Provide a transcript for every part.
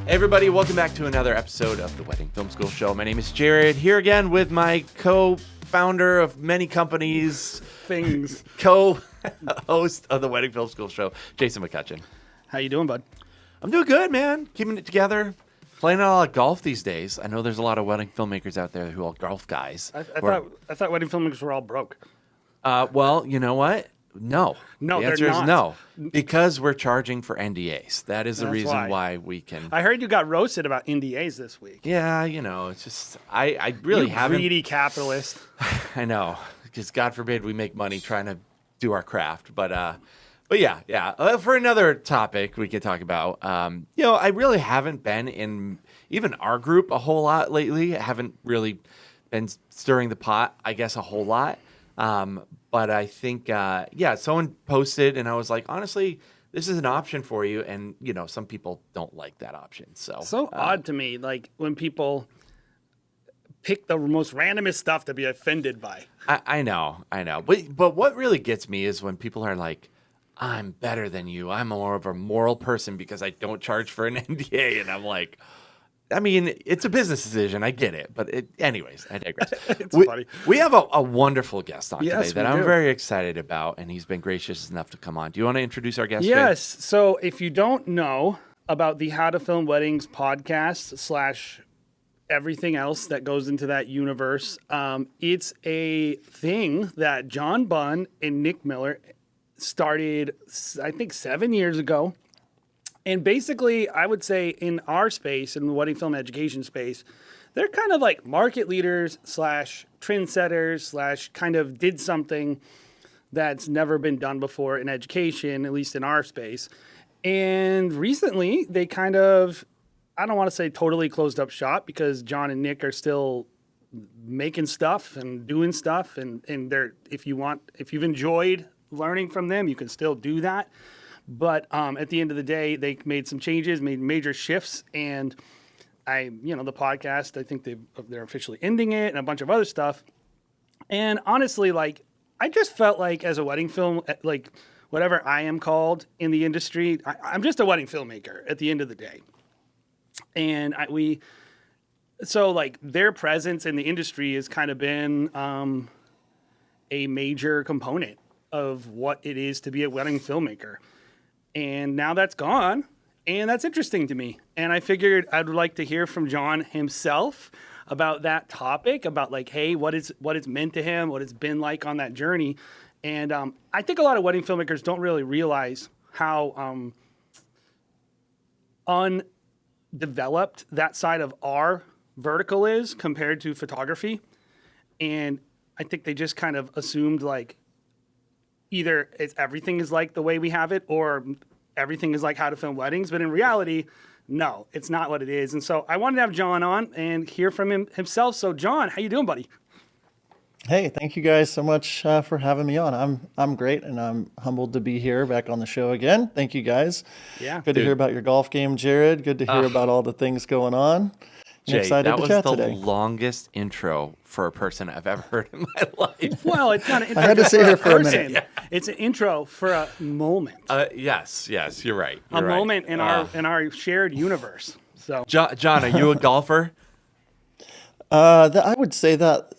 Hey everybody, welcome back to another episode of the Wedding Film School Show. My name is Jared, here again with my co-founder of many companies, co-host of the Wedding Film School Show, Jason McCutcheon. How you doing, bud? I'm doing good, man. Keeping it together. Playing a lot of golf these days. I know there's a lot of wedding filmmakers out there who are golf guys. I thought wedding filmmakers were all broke. Well, you know what? No. No, the they're answer not. is no. Because we're charging for NDAs. That is the That's reason why we can. I heard you got roasted about NDAs this week. Yeah, you know, it's just I really You haven't. greedy capitalist. I know, because God forbid we make money trying to do our craft. But yeah. For another topic we could talk about, I really haven't been in even our group a whole lot lately. I haven't really been stirring the pot, I guess, a whole lot. But I think, someone posted and I was like, honestly, this is an option for you. And, some people don't like that option. So Odd to me, like when people pick the most randomest stuff to be offended by. I know. But what really gets me is when people are like, I'm better than you. I'm more of a moral person because I don't charge for an NDA. And I'm like, I mean, it's a business decision. I get it. But anyways, I digress. Funny. We have a wonderful guest on Yes, today that we I'm do. very excited about. And he's been gracious enough to come on. Do you want to introduce our guest? Yes. So if you don't know about the How to Film Weddings podcast / everything else that goes into that universe, it's a thing that John Bunn and Nick Miller started, I think, 7 years ago. And basically, I would say in our space, in the wedding film education space, they're kind of like market leaders / trendsetters / kind of did something that's never been done before in education, at least in our space. And recently, they kind of, I don't want to say totally closed up shop because John and Nick are still making stuff and doing stuff. And they're, if you've enjoyed learning from them, you can still do that. But at the end of the day, they made some changes, made major shifts, and the podcast, I think they're officially ending it and a bunch of other stuff. And honestly, like, I just felt like as a wedding film, like whatever I am called in the industry, I'm just a wedding filmmaker at the end of the day. And so like their presence in the industry has kind of been a major component of what it is to be a wedding filmmaker. And now that's gone, and that's interesting to me. And I figured I'd like to hear from John himself about that topic, about like, hey, what it's meant to him, what it's been like on that journey. And I think a lot of wedding filmmakers don't really realize how undeveloped that side of our vertical is compared to photography. And I think they just kind of assumed like, either everything is like the way we have it or everything is like How to Film Weddings. But in reality, no, it's not what it is. And so I wanted to have John on and hear from himself. So John, how you doing, buddy? Hey, thank you guys so much for having me on. I'm great, and I'm humbled to be here back on the show again. Thank you guys. Yeah. Good to hear about your golf game, Jared. Good to hear about all the things going on. Jay, Excited that to was chat the today. longest intro for a person I've ever heard in my life. Well, it's not an intro. I had to sit here for a person. minute. It's an intro for a moment. Yes, you're right. A moment in our shared universe. So, John, are you a golfer? I would say that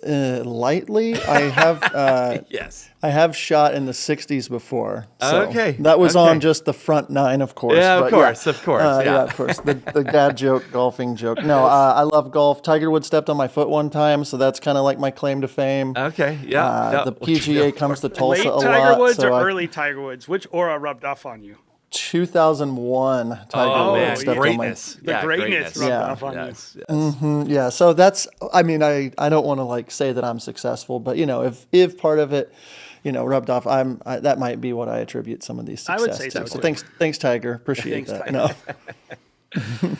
lightly. I have Yes. I have shot in the 60s before. So Okay, that was okay. on just the front nine, of course. Yeah, of but course. Yeah. of course. The dad joke, golfing joke. No, I love golf. Tiger Woods stepped on my foot one time, so that's kind of like my claim to fame. Okay, yeah. The PGA comes to Tulsa late a lot. Tiger Woods so or early Tiger Woods? Which aura rubbed off on you? 2001 Tiger Oh, man, Woods stepped greatness. The greatness rubbed off on Yes. Yeah, so that's, I mean, I don't want to like say that I'm successful, but if part of it, rubbed off, that might be what I attribute some of these I success would say to. so, So too. thanks Tiger. Appreciate Thanks, that. Tiger.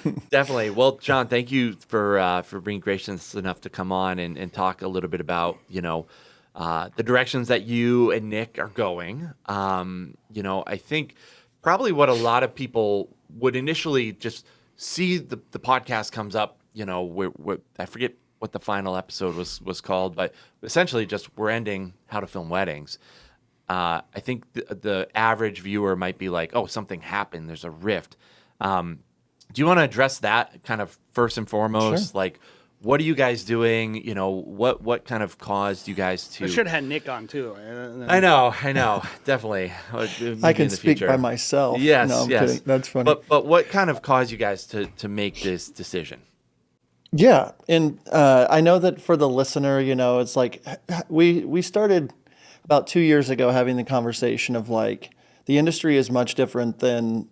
No. Definitely. Well, John, thank you for being gracious enough to come on and talk a little bit about, the directions that you and Nick are going. I think probably what a lot of people would initially just see the podcast comes up, I forget what the final episode was called, but essentially just we're ending How to Film Weddings. I think the average viewer might be like, oh, something happened. There's a rift. Do you want to address that kind of first and foremost? Sure. Like, what are you guys doing? You know, what kind of caused you guys to? I should have had Nick on too. I know, definitely. Maybe I can in the speak future. by myself. Yes, No, I'm yes. kidding. That's funny. But what kind of caused you guys to make this decision? Yeah, and I know that for the listener, it's like we started about 2 years ago having the conversation of like the industry is much different than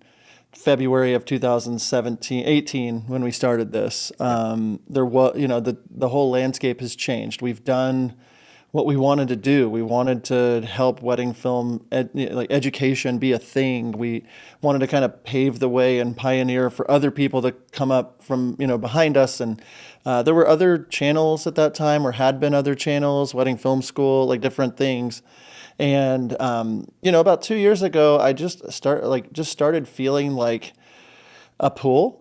February of 2017, 18 when we started this. There was, the whole landscape has changed. We've done what we wanted to do. We wanted to help wedding film like education be a thing. We wanted to kind of pave the way and pioneer for other people to come up from behind us. And there were other channels at that time, or had been other channels, wedding film school, like different things. And about 2 years ago, I just started feeling like a pull,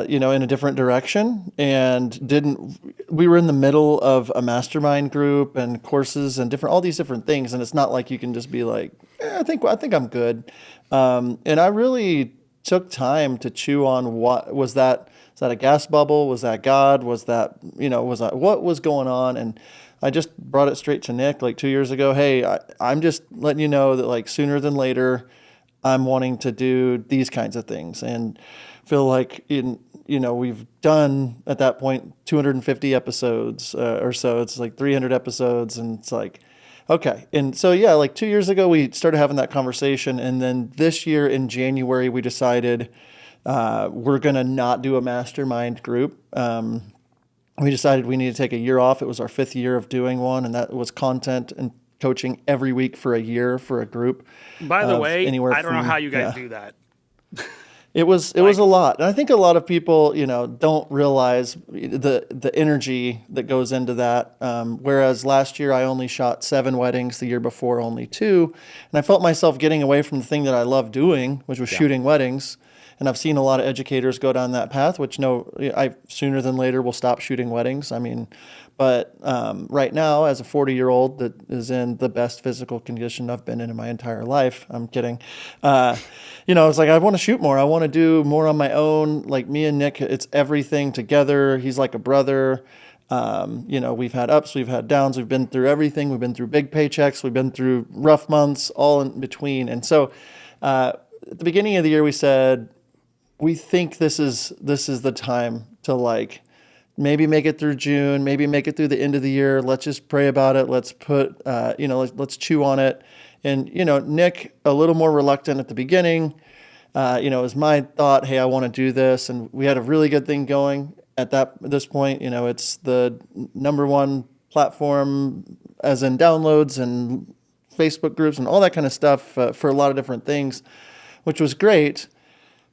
in a different direction, and we were in the middle of a mastermind group and courses and all these different things. And it's not like you can just be like, I think I'm good. And I really took time to chew on what was that. Is that a gas bubble? Was that God? Was that, what was going on? And I just brought it straight to Nick like 2 years ago. Hey, I'm just letting you know that like sooner than later, I'm wanting to do these kinds of things, and feel like we've done at that point 250 episodes or so. It's like 300 episodes, and it's like, okay. And so, yeah, like 2 years ago, we started having that conversation. And then this year in January, we decided we're going to not do a mastermind group. We decided we need to take a year off. It was our 5th year of doing one, and that was content and coaching every week for a year for a group. By the way, I don't know from- how you guys yeah. do that. It was a lot. And I think a lot of people, don't realize the energy that goes into that. Whereas last year I only shot 7 weddings, the year before only 2. And I felt myself getting away from the thing that I love doing, which was shooting weddings. And I've seen a lot of educators go down that path, which I sooner than later will stop shooting weddings. I mean, but right now, as a 40-year-old that is in the best physical condition I've been in my entire life, I'm kidding. It's like I want to shoot more. I want to do more on my own. Like me and Nick, it's everything together. He's like a brother. We've had ups, we've had downs. We've been through everything. We've been through big paychecks. We've been through rough months, all in between. And so at the beginning of the year, we said, we think this is the time to like maybe make it through June, maybe make it through the end of the year. Let's just pray about it. Let's put, let's chew on it. And, Nick, a little more reluctant at the beginning. It was my thought, hey, I want to do this. And we had a really good thing going at this point. It's the #1 platform as in downloads and Facebook groups and all that kind of stuff for a lot of different things, which was great.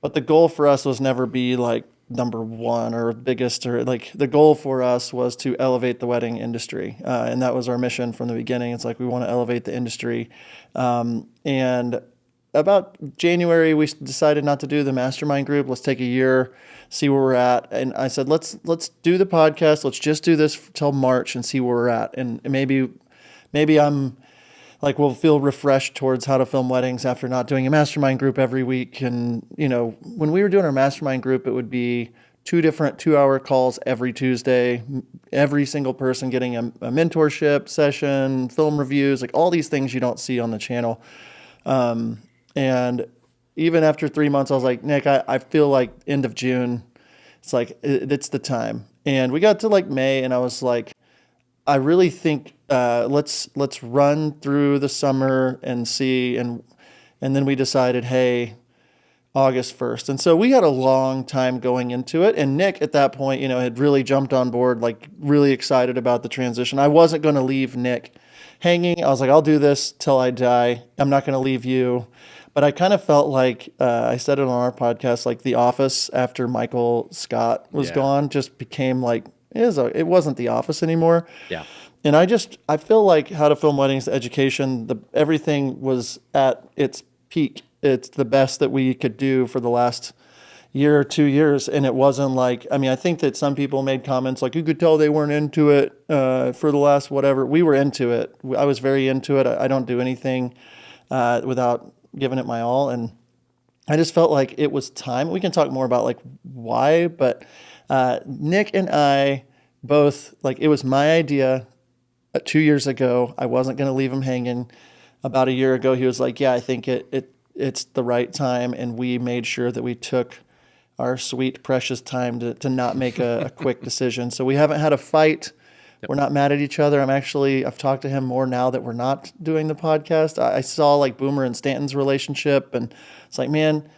But the goal for us was never be like #1 or biggest, or like the goal for us was to elevate the wedding industry. And that was our mission from the beginning. It's like, we want to elevate the industry. And about January, we decided not to do the mastermind group. Let's take a year, see where we're at. And I said, let's do the podcast. Let's just do this till March and see where we're at. And maybe I'm like, we'll feel refreshed towards how to film weddings after not doing a mastermind group every week. And, when we were doing our mastermind group, it would be 2 different 2-hour calls every Tuesday, every single person getting a mentorship session, film reviews, like all these things you don't see on the channel. And even after 3 months, I was like, Nick, I feel like end of June, it's like, it's the time. And we got to like May, and I was like, I really think let's run through the summer and see, and then we decided, hey, August 1st. And so we had a long time going into it. And Nick at that point, had really jumped on board, like really excited about the transition. I wasn't going to leave Nick hanging. I was like, I'll do this till I die. I'm not going to leave you. But I kind of felt like, I said it on our podcast, like The Office after Michael Scott was gone just became like, it wasn't The Office anymore. Yeah. And I feel like How to Film Weddings, the education, everything was at its peak. It's the best that we could do for the last year or 2 years. And it wasn't like, I think that some people made comments like, you could tell they weren't into it for the last whatever. We were into it. I was very into it. I don't do anything without giving it my all. And I just felt like it was time. We can talk more about like why, but Nick and I both, like, it was my idea 2 years ago. I wasn't going to leave him hanging. About a year ago, he was like, yeah, I think it's the right time. And we made sure that we took our sweet, precious time to not make a quick decision. So we haven't had a fight. We're not mad at each other. I've talked to him more now that we're not doing the podcast. I saw like Boomer and Stanton's relationship, and it's like, man,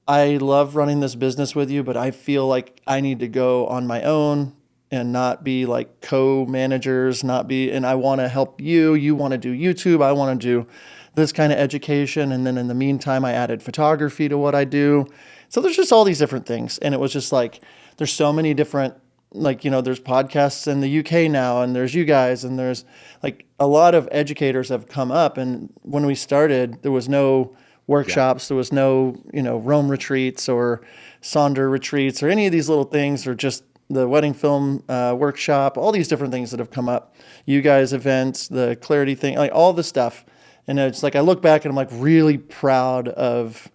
I love running this business with you, but I feel like I need to go on my own and not be like co-managers, and I want to help you. You want to do YouTube. I want to do this kind of education. And then in the meantime, I added photography to what I do. So there's just all these different things. And it was just like, there's so many different, like, there's podcasts in the UK now, and there's you guys, and there's like a lot of educators have come up. And when we started, there was no workshops. There was no, Rome retreats or Sonder retreats or any of these little things, or just the wedding film workshop, all these different things that have come up, you guys events, the clarity thing, like all the stuff. And it's like, I look back and I'm like really proud of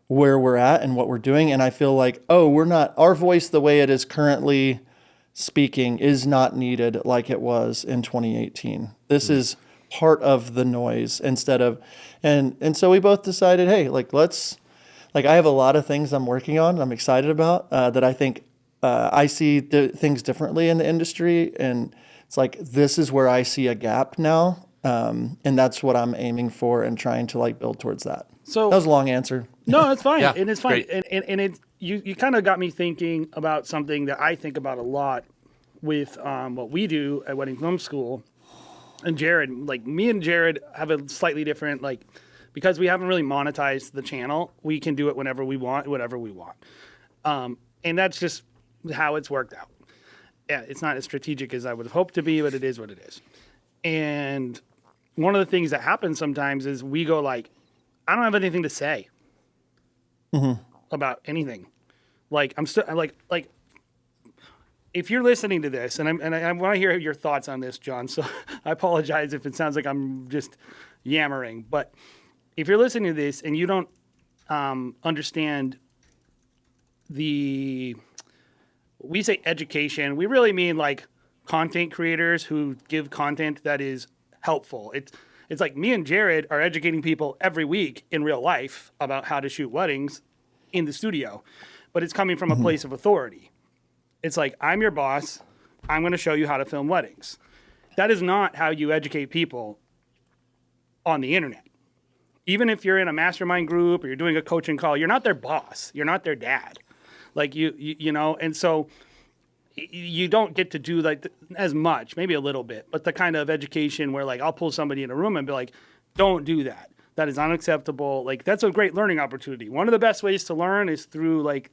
where we're at and what we're doing. And I feel like, our voice, the way it is currently speaking, is not needed like it was in 2018. This is part of the noise instead of, and so we both decided, hey, like, I have a lot of things I'm working on, I'm excited about, that I think I see things differently in the industry. And it's like, this is where I see a gap now. And that's what I'm aiming for and trying to like build towards that. So that was a long answer. No, it's fine. Yeah, and it's fine. great. And it you kind of got me thinking about something that I think about a lot with what we do at Wedding Film School. And Jared, like me and Jared have a slightly different, like, because we haven't really monetized the channel, we can do it whenever we want, whatever we want. And that's just how it's worked out. Yeah, it's not as strategic as I would have hoped to be, but it is what it is. And one of the things that happens sometimes is we go like, I don't have anything to say about anything. Like, I'm still like if you're listening to this, and I want to hear your thoughts on this, John. So I apologize if it sounds like I'm just yammering, but if you're listening to this and you don't understand we say education, we really mean like content creators who give content that is helpful. It's like me and Jared are educating people every week in real life about how to shoot weddings in the studio, but it's coming from a place of authority. It's like, I'm your boss. I'm going to show you how to film weddings. That is not how you educate people on the internet. Even if you're in a mastermind group or you're doing a coaching call, you're not their boss. You're not their dad. Like you know, and so you don't get to do like as much, maybe a little bit, but the kind of education where like I'll pull somebody in a room and be like, don't do that. That is unacceptable. Like, that's a great learning opportunity. One of the best ways to learn is through like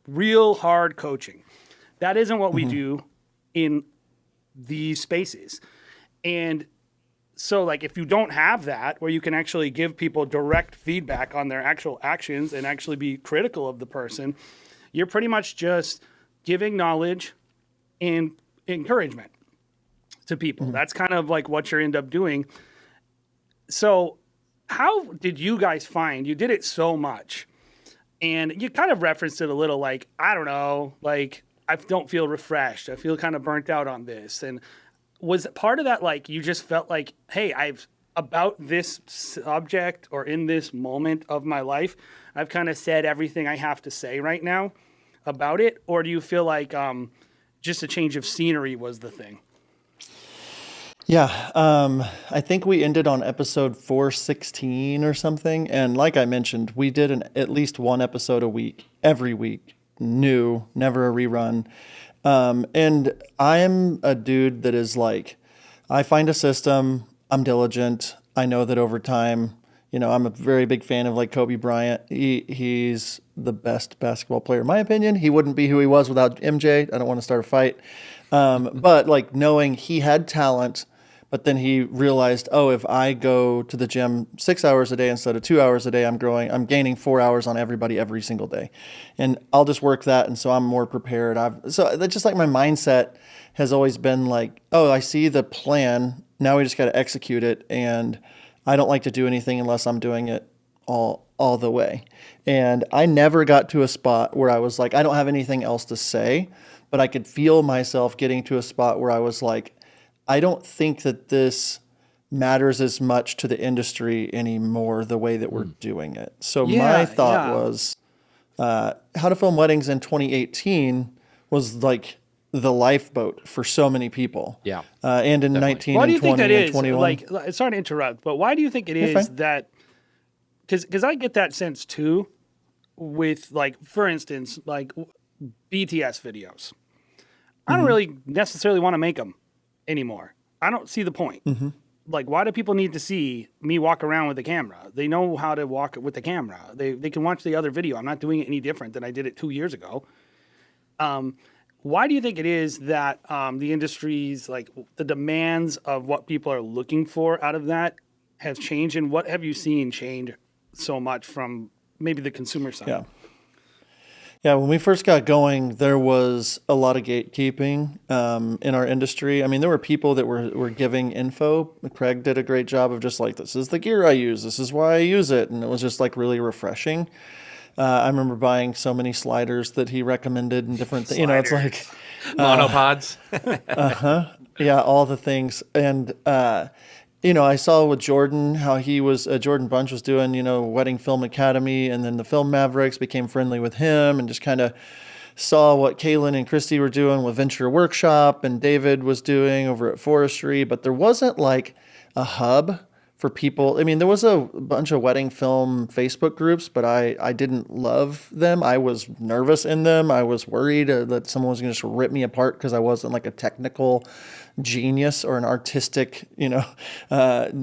real hard coaching. That isn't what we do in these spaces. And so like, if you don't have that, where you can actually give people direct feedback on their actual actions and actually be critical of the person, you're pretty much just giving knowledge and encouragement to people. That's kind of like what you end up doing. So how did you guys find, you did it so much and you kind of referenced it a little, like, I don't know, like I don't feel refreshed. I feel kind of burnt out on this. And was part of that, like, you just felt like, hey, about this subject or in this moment of my life, I've kind of said everything I have to say right now about it? Or do you feel like just a change of scenery was the thing? Yeah, I think we ended on episode 416 or something. And like I mentioned, we did at least one episode a week, every week, new, never a rerun. And I'm a dude that is like, I find a system, I'm diligent. I know that over time, I'm a very big fan of like Kobe Bryant. He's the best basketball player, in my opinion. He wouldn't be who he was without MJ. I don't want to start a fight. But like knowing he had talent, but then he realized, if I go to the gym 6 hours a day instead of 2 hours a day, I'm gaining 4 hours on everybody every single day. And I'll just work that. And so I'm more prepared. So that's just like my mindset has always been like, I see the plan. Now we just got to execute it. And I don't like to do anything unless I'm doing it all all the way. And I never got to a spot where I was like, I don't have anything else to say, but I could feel myself getting to a spot where I was like, I don't think that this matters as much to the industry anymore the way that we're doing it. So my thought was, How to Film Weddings in 2018 was like the lifeboat for so many people. Yeah. And in 19 Why do and you think 20 that and is? 21. Like, sorry to interrupt, but why do you think it is fine. that? Because I get that sense too, with like, for instance, like BTS videos. I don't really necessarily want to make them anymore. I don't see the point. Like, why do people need to see me walk around with the camera? They know how to walk with the camera. They can watch the other video. I'm not doing it any different than I did it 2 years ago. Why do you think it is that the industry's, like, the demands of what people are looking for out of that have changed? And what have you seen change so much from maybe the consumer side? Yeah, when we first got going, there was a lot of gatekeeping in our industry. I mean, there were people that were giving info. Craig did a great job of just like, this is the gear I use. This is why I use it. And it was just like really refreshing. I remember buying so many sliders that he recommended and different things. You know, it's like Monopods. yeah, all the things. And, you know, I saw with Jordan how he was, Jordan Bunch was doing, you know, Wedding Film Academy, and then the Film Mavericks became friendly with him and just kind of saw what Kaylin and Christy were doing with Venture Workshop and David was doing over at Forestry. But there wasn't like a hub for people. I mean, there was a bunch of wedding film Facebook groups, but I didn't love them. I was nervous in them. I was worried that someone was going to just rip me apart because I wasn't like a technical genius or an artistic, you know,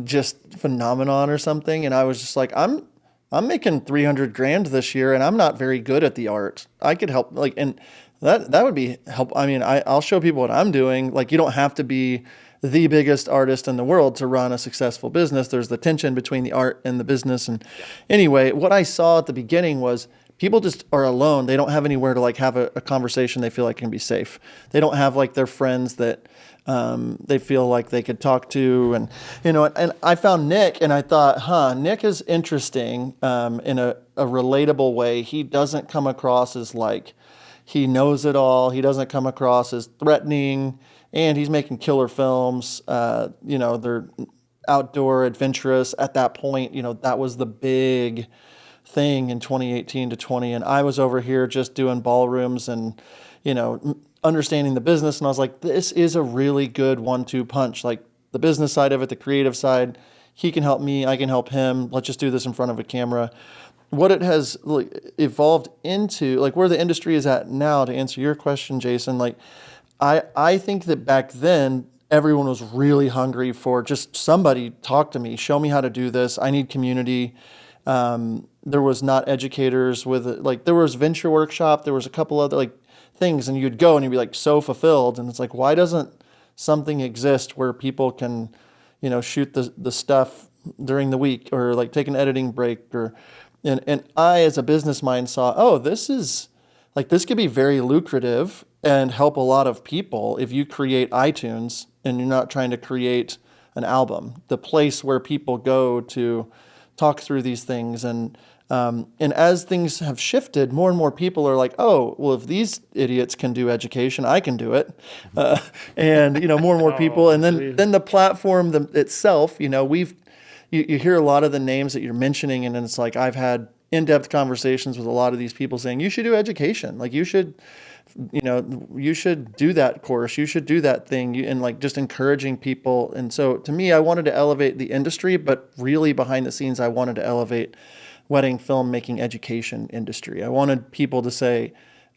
just phenomenon or something. And I was just like, I'm making 300 grand this year and I'm not very good at the art. I could help, like, and that would be help. I mean, I'll show people what I'm doing. Like, you don't have to be the biggest artist in the world to run a successful business. There's the tension between the art and the business. And anyway, what I saw at the beginning was people just are alone. They don't have anywhere to like have a conversation they feel like can be safe. They don't have like their friends that they feel like they could talk to. And, you know, and I found Nick and I thought, Nick is interesting in a relatable way. He doesn't come across as like he knows it all. He doesn't come across as threatening. And he's making killer films. You know, they're outdoor, adventurous. At that point, you know, that was the big thing in 2018 to 20. And I was over here just doing ballrooms and, you know, understanding the business. And I was like, this is a really good 1-2 punch. Like the business side of it, the creative side, he can help me, I can help him. Let's just do this in front of a camera. What it has evolved into, like where the industry is at now, to answer your question, Jason, like, I think that back then, everyone was really hungry for just somebody talk to me, show me how to do this. I need community. There was not educators with it. Like there was Venture Workshop. There was a couple other like things and you'd go and you'd be like so fulfilled. And it's like, why doesn't something exist where people can, you know, shoot the stuff during the week or like take an editing break or, and I, as a business mind saw, oh, this is like, this could be very lucrative and help a lot of people if you create iTunes and you're not trying to create an album, the place where people go to talk through these things. And as things have shifted, more and more people are like, oh, well, if these idiots can do education, I can do it. And, you know, more and more people. And then the platform itself, you know, you hear a lot of the names that you're mentioning, and it's like I've had in-depth conversations with a lot of these people saying, you should do education. Like you should do that course. You should do that thing. And like just encouraging people. And so to me, I wanted to elevate the industry, but really behind the scenes, I wanted to elevate wedding filmmaking education industry. I wanted people to say,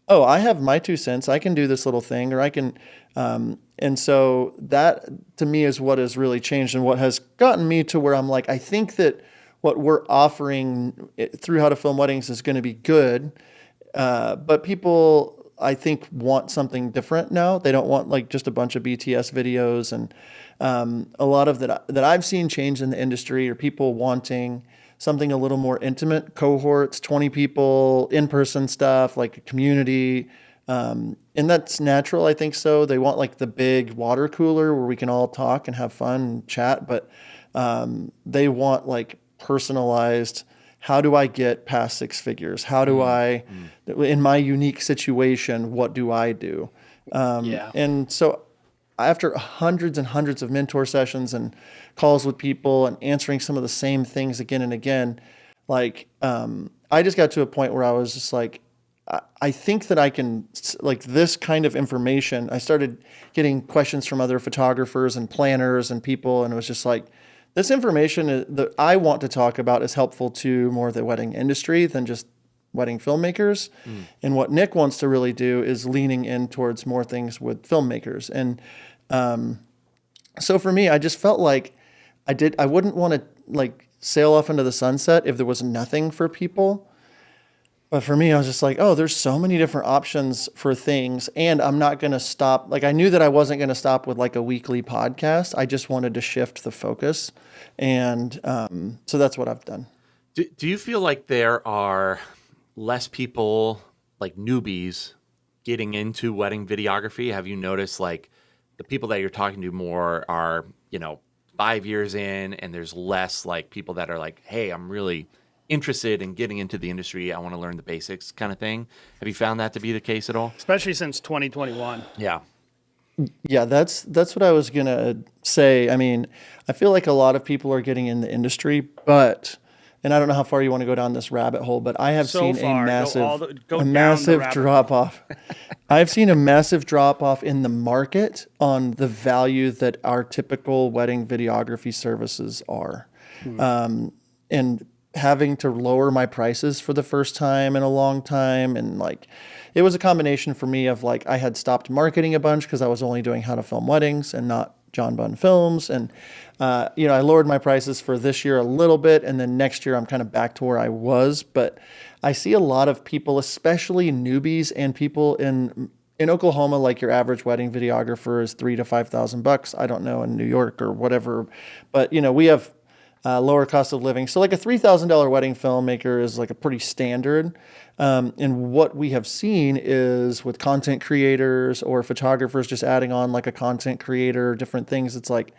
oh, I have my 2 cents. I can do this little thing, or I can. And so that to me is what has really changed and what has gotten me to where I'm like, I think that what we're offering through How to Film Weddings is going to be good. But people, I think, want something different now. They don't want like just a bunch of BTS videos. And a lot of that I've seen change in the industry are people wanting something a little more intimate, cohorts, 20 people, in-person stuff, like a community. And that's natural, I think so. They want like the big water cooler where we can all talk and have fun and chat. But they want like personalized, how do I get past six figures? How do I, in my unique situation, what do I do? And so after hundreds and hundreds of mentor sessions and calls with people and answering some of the same things again and again, like, I just got to a point where I was just like, I think that I can, like, this kind of information. I started getting questions from other photographers and planners and people, and it was just like, this information that I want to talk about is helpful to more of the wedding industry than just wedding filmmakers. And what Nick wants to really do is leaning in towards more things with filmmakers. And so for me, I just felt like I wouldn't want to like sail off into the sunset if there was nothing for people. But for me, I was just like, oh, there's so many different options for things. And I'm not going to stop. Like, I knew that I wasn't going to stop with like a weekly podcast. I just wanted to shift the focus. And so that's what I've done. Do you feel like there are less people, like newbies, getting into wedding videography? Have you noticed like the people that you're talking to more are, 5 years in, and there's less like people that are like, hey, I'm really interested in getting into the industry. I want to learn the basics kind of thing. Have you found that to be the case at all? Especially since 2021. Yeah. Yeah, that's what I was going to say. I mean, I feel like a lot of people are getting in the industry, but, and I don't know how far you want to go down this rabbit hole, but I have seen a massive drop off. I've seen a massive drop off in the market on the value that our typical wedding videography services are. And having to lower my prices for the first time in a long time. And like, it was a combination for me of like, I had stopped marketing a bunch because I was only doing how to film weddings and not John Bunn films. And, I lowered my prices for this year a little bit. And then next year I'm kind of back to where I was. But I see a lot of people, especially newbies and people in Oklahoma, like your average wedding videographer is $3,000 to $5,000. I don't know in New York or whatever, but we have lower cost of living. So like a $3,000 wedding filmmaker is like a pretty standard. And what we have seen is with content creators or photographers just adding on like a content creator, different things, it's like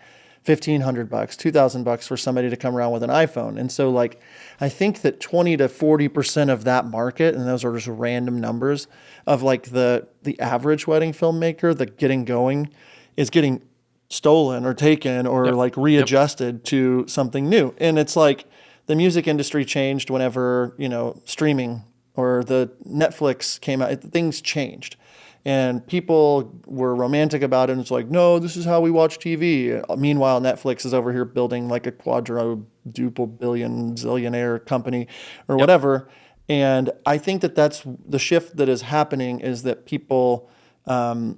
$1,500, $2,000 for somebody to come around with an iPhone. And so like, I think that 20 to 40% of that market, and those are just random numbers of like the average wedding filmmaker that getting going is getting stolen or taken or like readjusted to something new. And it's like the music industry changed whenever, streaming or the Netflix came out, things changed. And people were romantic about it. And it's like, no, this is how we watch TV. Meanwhile, Netflix is over here building like a quadruple billion zillionaire company or whatever. And I think that that's the shift that is happening is that people, the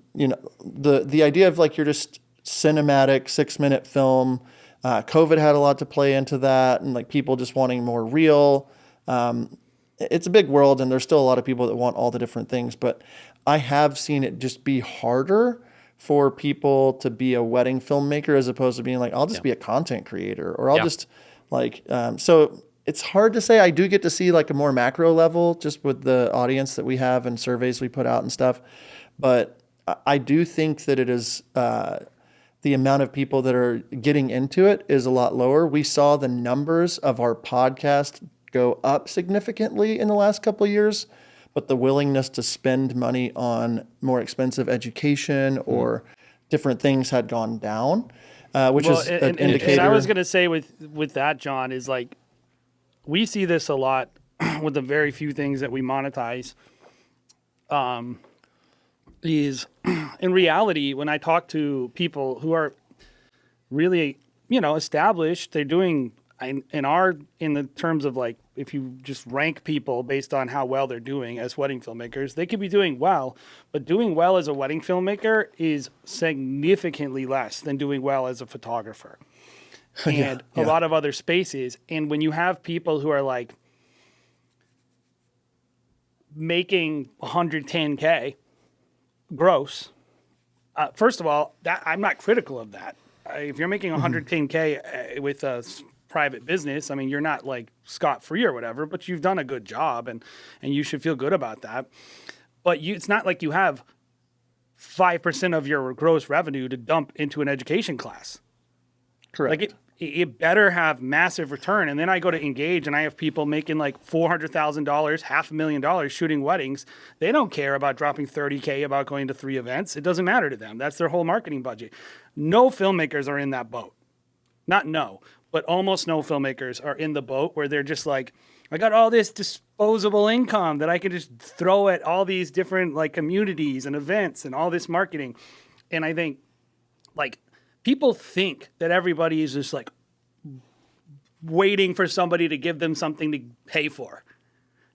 idea of like, you're just cinematic 6-minute film. COVID had a lot to play into that. And like people just wanting more real, it's a big world and there's still a lot of people that want all the different things, but I have seen it just be harder for people to be a wedding filmmaker as opposed to being like, I'll just be a content creator or I'll just like, so it's hard to say. I do get to see like a more macro level just with the audience that we have and surveys we put out and stuff. But I do think that it is, the amount of people that are getting into it is a lot lower. We saw the numbers of our podcast go up significantly in the last couple of years, but the willingness to spend money on more expensive education or different things had gone down, which is an indicator. And I was going to say with that, John, is like, we see this a lot with the very few things that we monetize. Is in reality, when I talk to people who are really, established, they're doing in the terms of like, if you just rank people based on how well they're doing as wedding filmmakers, they could be doing well, but doing well as a wedding filmmaker is significantly less than doing well as a photographer and a lot of other spaces. And when you have people who are like making 110K gross, first of all, that I'm not critical of that. If you're making 110K with a private business, I mean, you're not like scot-free or whatever, but you've done a good job and you should feel good about that. But it's not like you have 5% of your gross revenue to dump into an education class. Correct. Like it better have massive return. And then I go to Engage and I have people making like $400,000, $500,000 shooting weddings. They don't care about dropping $30K about going to 3 events. It doesn't matter to them. That's their whole marketing budget. No filmmakers are in that boat. Not no, but almost no filmmakers are in the boat where they're just like, I got all this disposable income that I can just throw at all these different like communities and events and all this marketing. And I think like people think that everybody is just like waiting for somebody to give them something to pay for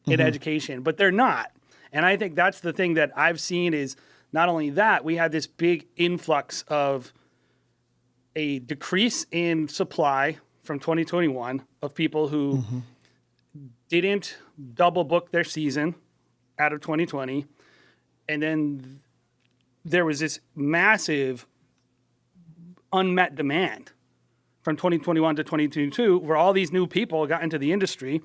in education, but they're not. And I think that's the thing that I've seen is not only that, we had this big influx of a decrease in supply from 2021 of people who didn't double book their season out of 2020. And then there was this massive unmet demand from 2021 to 2022 where all these new people got into the industry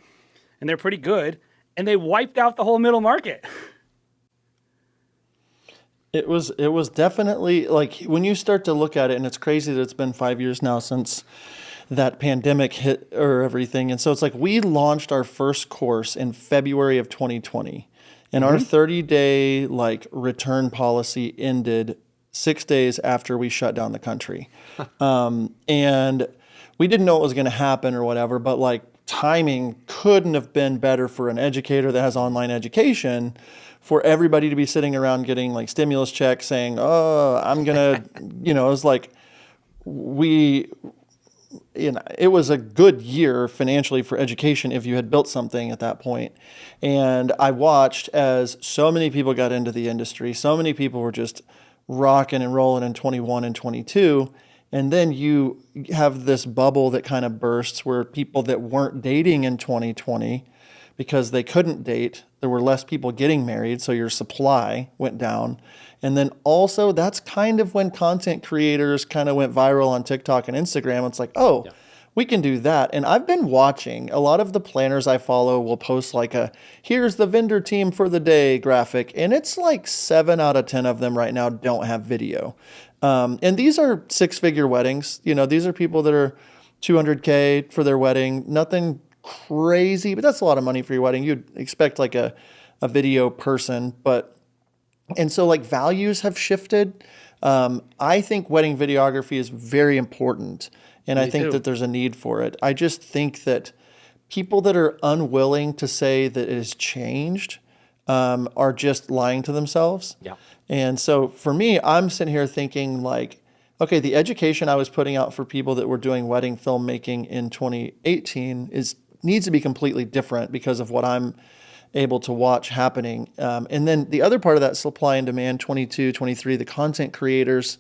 and they're pretty good and they wiped out the whole middle market. It was definitely like when you start to look at it, and it's crazy that it's been 5 years now since that pandemic hit or everything. And so it's like we launched our first course in February of 2020 and our 30-day like return policy ended 6 days after we shut down the country. And we didn't know what was going to happen or whatever, but like timing couldn't have been better for an educator that has online education for everybody to be sitting around getting like stimulus checks saying, oh, I'm going to, it was like it was a good year financially for education if you had built something at that point. And I watched as so many people got into the industry. So many people were just rocking and rolling in 21 and 22. And then you have this bubble that kind of bursts where people that weren't dating in 2020 because they couldn't date, there were less people getting married, so your supply went down. And then also that's kind of when content creators kind of went viral on TikTok and Instagram. It's like, oh, we can do that. And I've been watching a lot of the planners I follow will post like here's the vendor team for the day graphic. And it's like 7 out of 10 of them right now don't have video. And these are 6-figure weddings. These are people that are $200K for their wedding, nothing crazy, but that's a lot of money for your wedding. You'd expect like a video person, and so like values have shifted. I think wedding videography is very important. And I think that there's a need for it. I just think that people that are unwilling to say that it has changed are just lying to themselves. Yeah. And so for me, I'm sitting here thinking like, okay, the education I was putting out for people that were doing wedding filmmaking in 2018 needs to be completely different because of what I'm able to watch happening. And then the other part of that supply and demand, 22, 23, the content creators,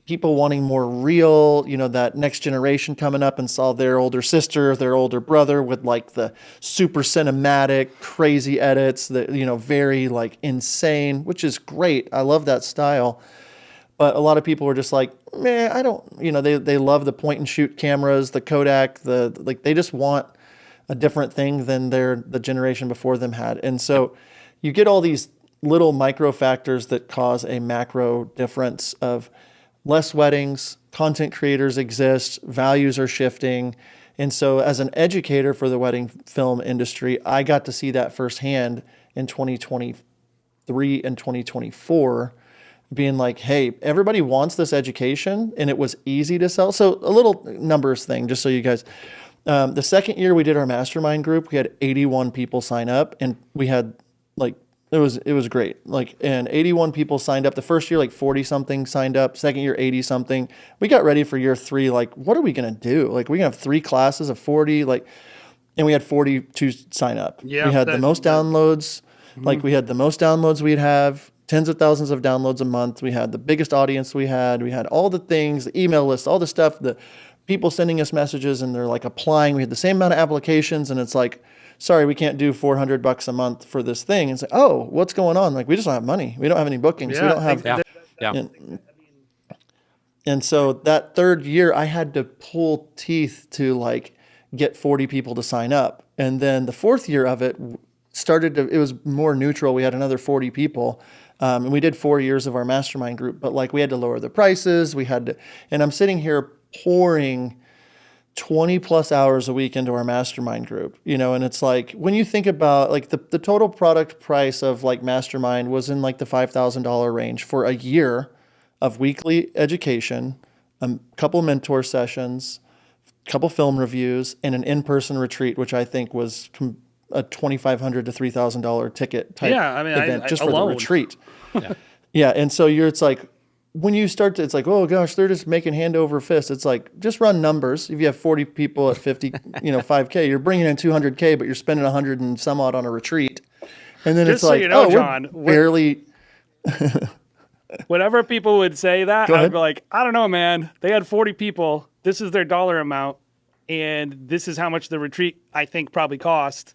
people wanting more real, that next generation coming up and saw their older sister, their older brother with like the super cinematic, crazy edits that, very like insane, which is great. I love that style. But a lot of people were just like, man, I don't, they love the point and shoot cameras, the Kodak, they just want a different thing than the generation before them had. And so you get all these little micro factors that cause a macro difference of less weddings, content creators exist, values are shifting. And so as an educator for the wedding film industry, I got to see that firsthand in 2023 and 2024, being like, hey, everybody wants this education and it was easy to sell. So a little numbers thing, just so you guys, the second year we did our mastermind group, we had 81 people sign up and we had like, it was great. And 81 people signed up. The first year, 40 something signed up. Second year, 80 something. We got ready for year 3. What are we going to do? We're going to have 3 classes of 40, and we had 42 sign up. Yeah, we had the most downloads. We had the most downloads we'd have, tens of thousands of downloads a month. We had the biggest audience we had. We had all the things, the email list, all the stuff, the people sending us messages and they're applying. We had the same amount of applications and it's sorry, we can't do $400 a month for this thing. And it's oh, what's going on? We just don't have money. We don't have any bookings. We don't have. And so that third year, I had to pull teeth to get 40 people to sign up. And then the fourth year of it it was more neutral. We had another 40 people. And we did 4 years of our mastermind group, but we had to lower the prices. And I'm sitting here pouring 20 plus hours a week into our mastermind group, and it's like, when you think about like the total product price of like mastermind was in like the $5,000 range for a year of weekly education, a couple mentor sessions, a couple film reviews, and an in-person retreat, which I think was a $2,500 to $3,000 ticket type event just for the retreat. Yeah. And so it's like, when you start to, it's like, oh gosh, they're just making hand over fist. It's like, just run numbers. If you have 40 people at 50, 5K, you're bringing in 200K, but you're spending 100 and some odd on a retreat. And then Just it's like, John, we're barely. Whenever people would say that, I'd be like, I don't know, man. They had 40 people. This is their dollar amount. And this is how much the retreat, I think, probably cost.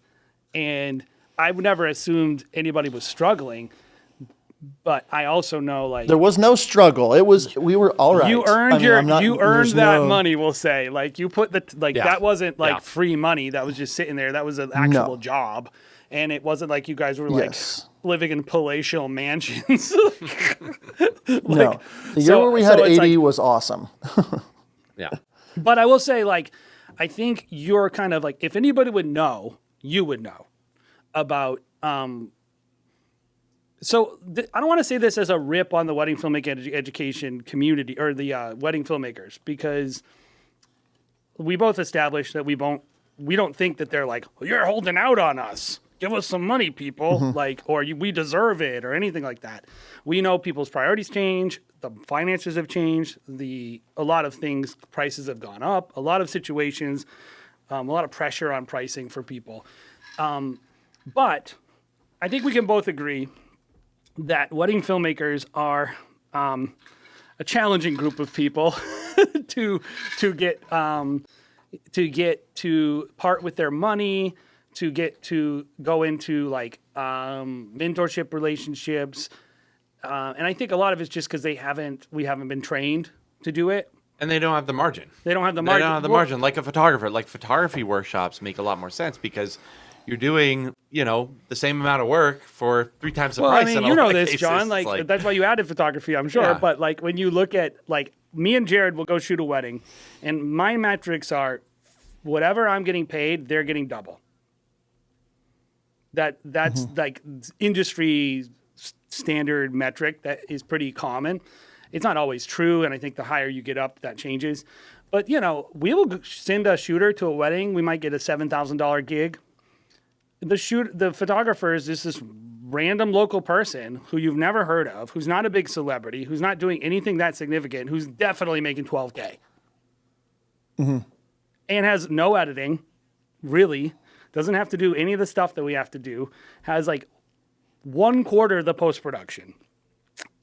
And I've never assumed anybody was struggling. But I also know, like, there was no struggle. We were all right. You earned that money. We'll say, like, you put that wasn't like free money. That was just sitting there. That was an actual job, and it wasn't like you guys were like living in palatial mansions. No, the year where we had 80 was awesome. Yeah, but I will say, like, I think you're kind of like, if anybody would know, you would know about. So I don't want to say this as a rip on the wedding filmmaking education community or the wedding filmmakers, because we both established that we don't think that they're like, you're holding out on us. Give us some money, people, like, or we deserve it or anything like that. We know people's priorities change. The finances have changed. A lot of things, prices have gone up. A lot of situations, a lot of pressure on pricing for people. But I think we can both agree that wedding filmmakers are a challenging group of people to get to part with their money, to get to go into like mentorship relationships, and I think a lot of it's just because we haven't been trained to do it. And they don't have the margin. They don't have the margin. Like a photographer. Like photography workshops make a lot more sense because you're doing, the same amount of work for 3 times the price. I mean, this, cases. John. Like, that's why you added photography, I'm sure. Yeah. But like when you look at, like, me and Jared will go shoot a wedding, and my metrics are whatever I'm getting paid, they're getting double. That's like industry standard metric that is pretty common. It's not always true, and I think the higher you get up, that changes. But we will send a shooter to a wedding. We might get a $7,000 gig. The photographer is just this random local person who you've never heard of, who's not a big celebrity, who's not doing anything that significant, who's definitely making $12K. And has no editing, really, doesn't have to do any of the stuff that we have to do, has like 1/4 of the post-production.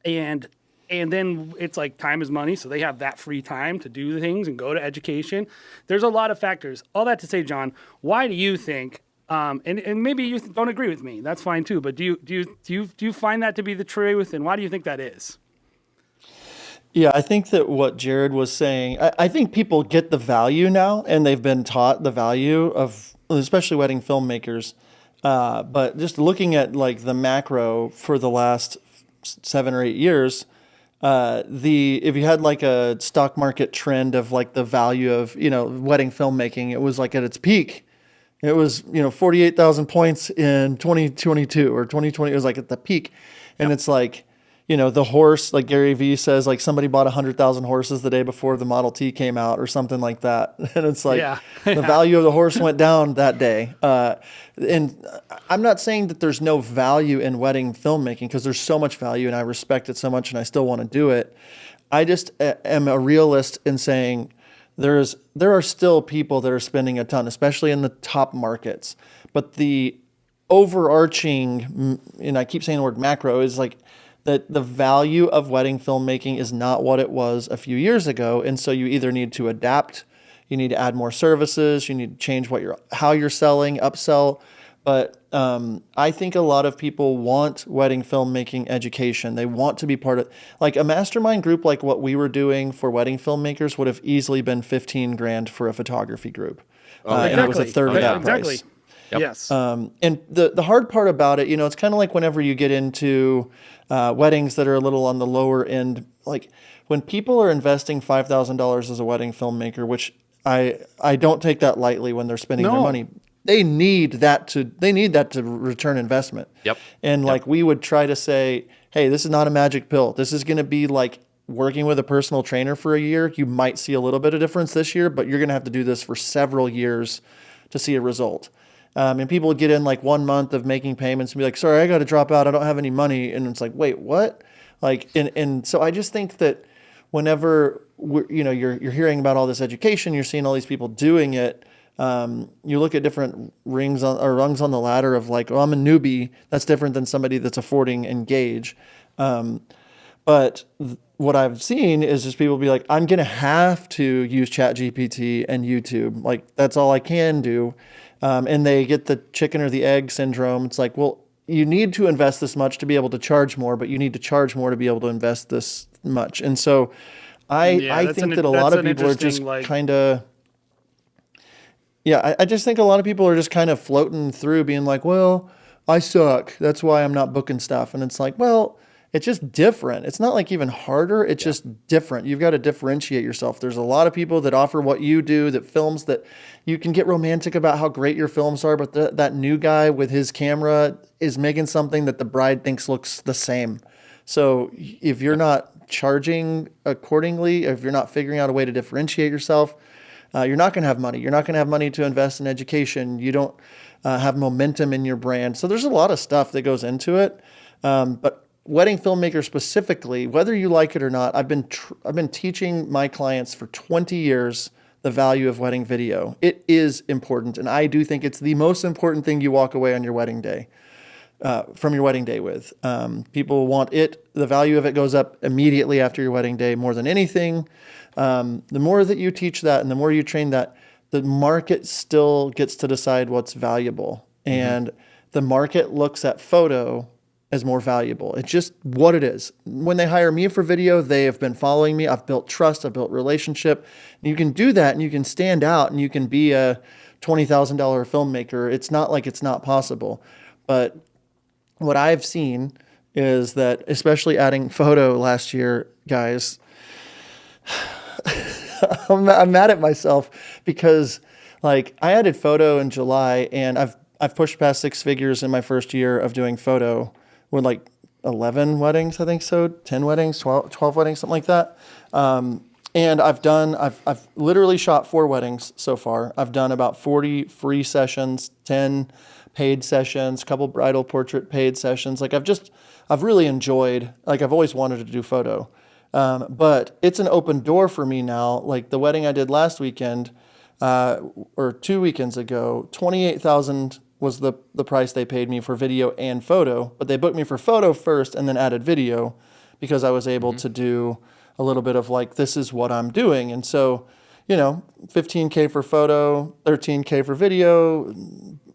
And then it's like time is money, so they have that free time to do the things and go to education. There's a lot of factors. All that to say, John, why do you think, and maybe you don't agree with me, that's fine too, but do you find that to be the truth, and why do you think that is? Yeah, I think that what Jared was saying, I think people get the value now, and they've been taught the value of, especially wedding filmmakers. But just looking at like the macro for the last 7 or 8 years, if you had like a stock market trend of like the value of, wedding filmmaking, it was like at its peak. It was, 48,000 points in 2022 or 2020. It was like at the peak. And it's like, the horse, like Gary Vee says, like somebody bought 100,000 horses the day before the Model T came out or something like that. And it's like the value of the horse went down that day. And I'm not saying that there's no value in wedding filmmaking, because there's so much value and I respect it so much and I still want to do it. I just am a realist in saying there are still people that are spending a ton, especially in the top markets. But the overarching, and I keep saying the word macro, is like that the value of wedding filmmaking is not what it was a few years ago. And so you either need to adapt, you need to add more services, you need to change how you're selling, upsell. But I think a lot of people want wedding filmmaking education. They want to be part of, like, a mastermind group like what we were doing for wedding filmmakers would have easily been $15,000 for a for a group. And it was a third of that price. Yep. Yes. And the hard part about it, it's kind of like whenever you get into weddings that are a little on the lower end, like when people are investing $5,000 as a wedding filmmaker, which I don't take that lightly when they're spending their No. money. They need that to return investment. Yep. And like we would try to say, hey, this is not a magic pill. This is going to be like working with a personal trainer for a year. You might see a little bit of difference this year, but you're going to have to do this for several years to see a result. And people would get in like 1 month of making payments and be like, sorry, I got to drop out. I don't have any money. And it's like, wait, what? Like, and so I just think that whenever you're hearing about all this education, you're seeing all these people doing it. You look at different rungs on the ladder of like, oh, I'm a newbie. That's different than somebody that's affording Engage. But what I've seen is just people be like, I'm going to have to use ChatGPT and YouTube. Like, that's all I can do. And they get the chicken or the egg syndrome. It's like, well, you need to invest this much to be able to charge more, but you need to charge more to be able to invest this much. And so I think that a lot of people are just kind of, I just think a lot of people are just kind of floating through being like, well, I suck. That's why I'm not booking stuff. And it's like, well, it's just different. It's not like even harder. It's just different. You've got to differentiate yourself. There's a lot of people that offer what you do, that films that you can get romantic about how great your films are, but that new guy with his camera is making something that the bride thinks looks the same. So if you're not charging accordingly, if you're not figuring out a way to differentiate yourself, you're not going to have money. You're not going to have money to invest in education. You don't have momentum in your brand. So there's a lot of stuff that goes into it. But wedding filmmaker specifically, whether you like it or not, I've been teaching my clients for 20 years the value of wedding video. It is important, and I do think it's the most important thing you walk away on your wedding day, from your wedding day with. People want it. The value of it goes up immediately after your wedding day more than anything. The more that you teach that and the more you train that, the market still gets to decide what's valuable. And the market looks at photo as more valuable. It's just what it is. When they hire me for video, they have been following me. I've built trust. I've built relationship. And you can do that and you can stand out and you can be a $20,000 filmmaker. It's not like it's not possible. But what I've seen is that, especially adding photo last year, guys, I'm mad at myself because like I added photo in July and I've pushed past 6 figures in my first year of doing photo with like 11 weddings, I think so, 10 weddings, 12 weddings, something like that. And I've literally shot 4 weddings so far. I've done about 40 free sessions, 10 paid sessions, a couple bridal portrait paid sessions. Like I've really enjoyed, like I've always wanted to do photo. But it's an open door for me now. Like the wedding I did last weekend, or 2 weekends ago, $28,000 was the price they paid me for video and photo, but they booked me for photo first and then added video because I was able to do a little bit of like, this is what I'm doing. And so, $15K for photo, $13K for video.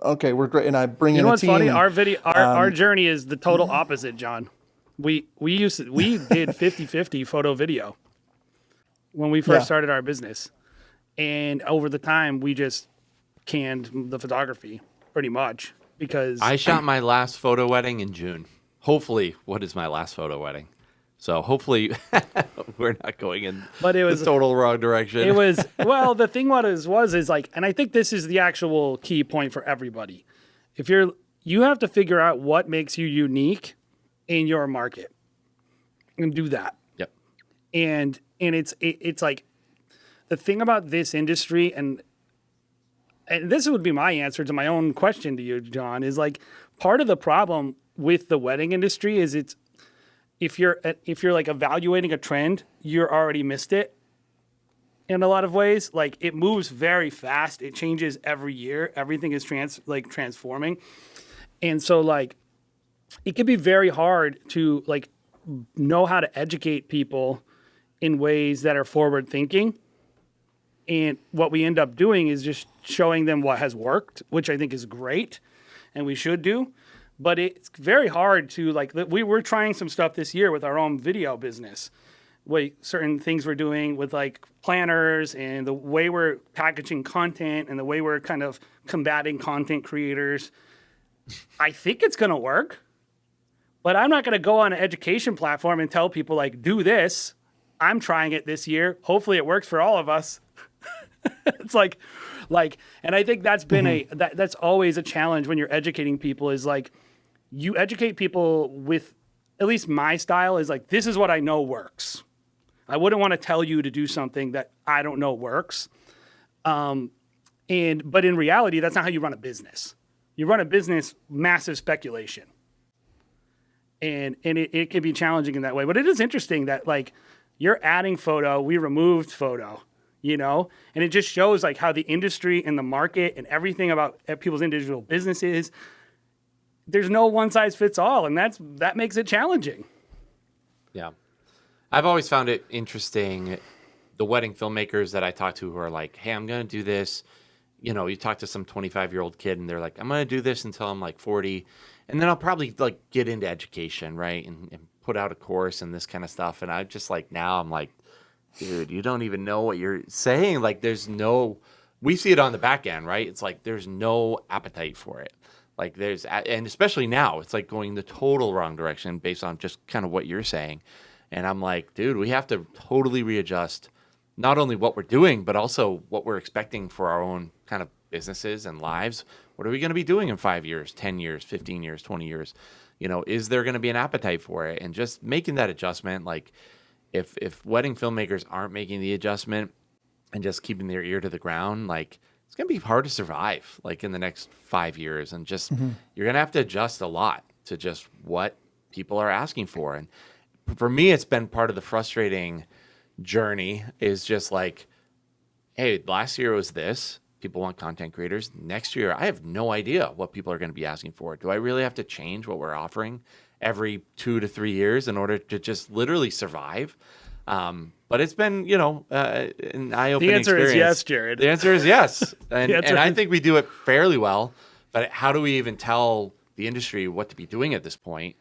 Okay, we're great. And I bring in a team. You know what's funny? Our journey is the total opposite, John. We did 50-50 photo video when we first started our business. And over the time, we just canned the photography pretty much because I shot my last photo wedding in June. Hopefully, what is my last photo wedding? So hopefully we're not going in the total wrong direction. It was, well, the thing was like, and I think this is the actual key point for everybody. You have to figure out what makes you unique in your market and do that. Yep. And it's like the thing about this industry, and this would be my answer to my own question to you, John, is like part of the problem with the wedding industry is if you're like evaluating a trend, you're already missed it in a lot of ways. Like it moves very fast. It changes every year. Everything is transforming. And so like it can be very hard to like know how to educate people in ways that are forward thinking. And what we end up doing is just showing them what has worked, which I think is great and we should do. But it's very hard to like, we were trying some stuff this year with our own video business. Certain things we're doing with like planners and the way we're packaging content and the way we're kind of combating content creators. I think it's going to work, but I'm not going to go on an education platform and tell people like, do this. I'm trying it this year. Hopefully it works for all of us. It's and I think that's been that's always a challenge when you're educating people is like, you educate people with, at least my style is like, this is what I know works. I wouldn't want to tell you to do something that I don't know works. But in reality, that's not how you run a business. You run a business, massive speculation. And it can be challenging in that way. But it is interesting that like you're adding photo, we removed photo, and it just shows like how the industry and the market and everything about people's individual businesses, there's no one size fits all. And that makes it challenging. Yeah. I've always found it interesting, the wedding filmmakers that I talk to who are like, hey, I'm going to do this. You talk to some 25-year-old kid and they're like, I'm going to do this until I'm like 40. And then I'll probably like get into education, right? And put out a course and this kind of stuff. And I just like, now I'm like, dude, you don't even know what you're saying. Like we see it on the back end, right? It's like, there's no appetite for it. Like and especially now, it's like going the total wrong direction based on just kind of what you're saying. And I'm like, dude, we have to totally readjust not only what we're doing, but also what we're expecting for our own kind of businesses and lives. What are we going to be doing in 5 years, 10 years, 15 years, 20 years? Is there going to be an appetite for it? And just making that adjustment, like if wedding filmmakers aren't making the adjustment and just keeping their ear to the ground, like it's going to be hard to survive like in the next 5 years. And just you're going to have to adjust a lot to just what people are asking for. And for me, it's been part of the frustrating journey is just like, hey, last year was this. People want content creators. Next year, I have no idea what people are going to be asking for. Do I really have to change what we're offering every 2 to 3 years in order to just literally survive? But it's been, an eye-opening experience. The answer is yes, Jared. The answer is yes. And I think we do it fairly well. But how do we even tell the industry what to be doing at this point?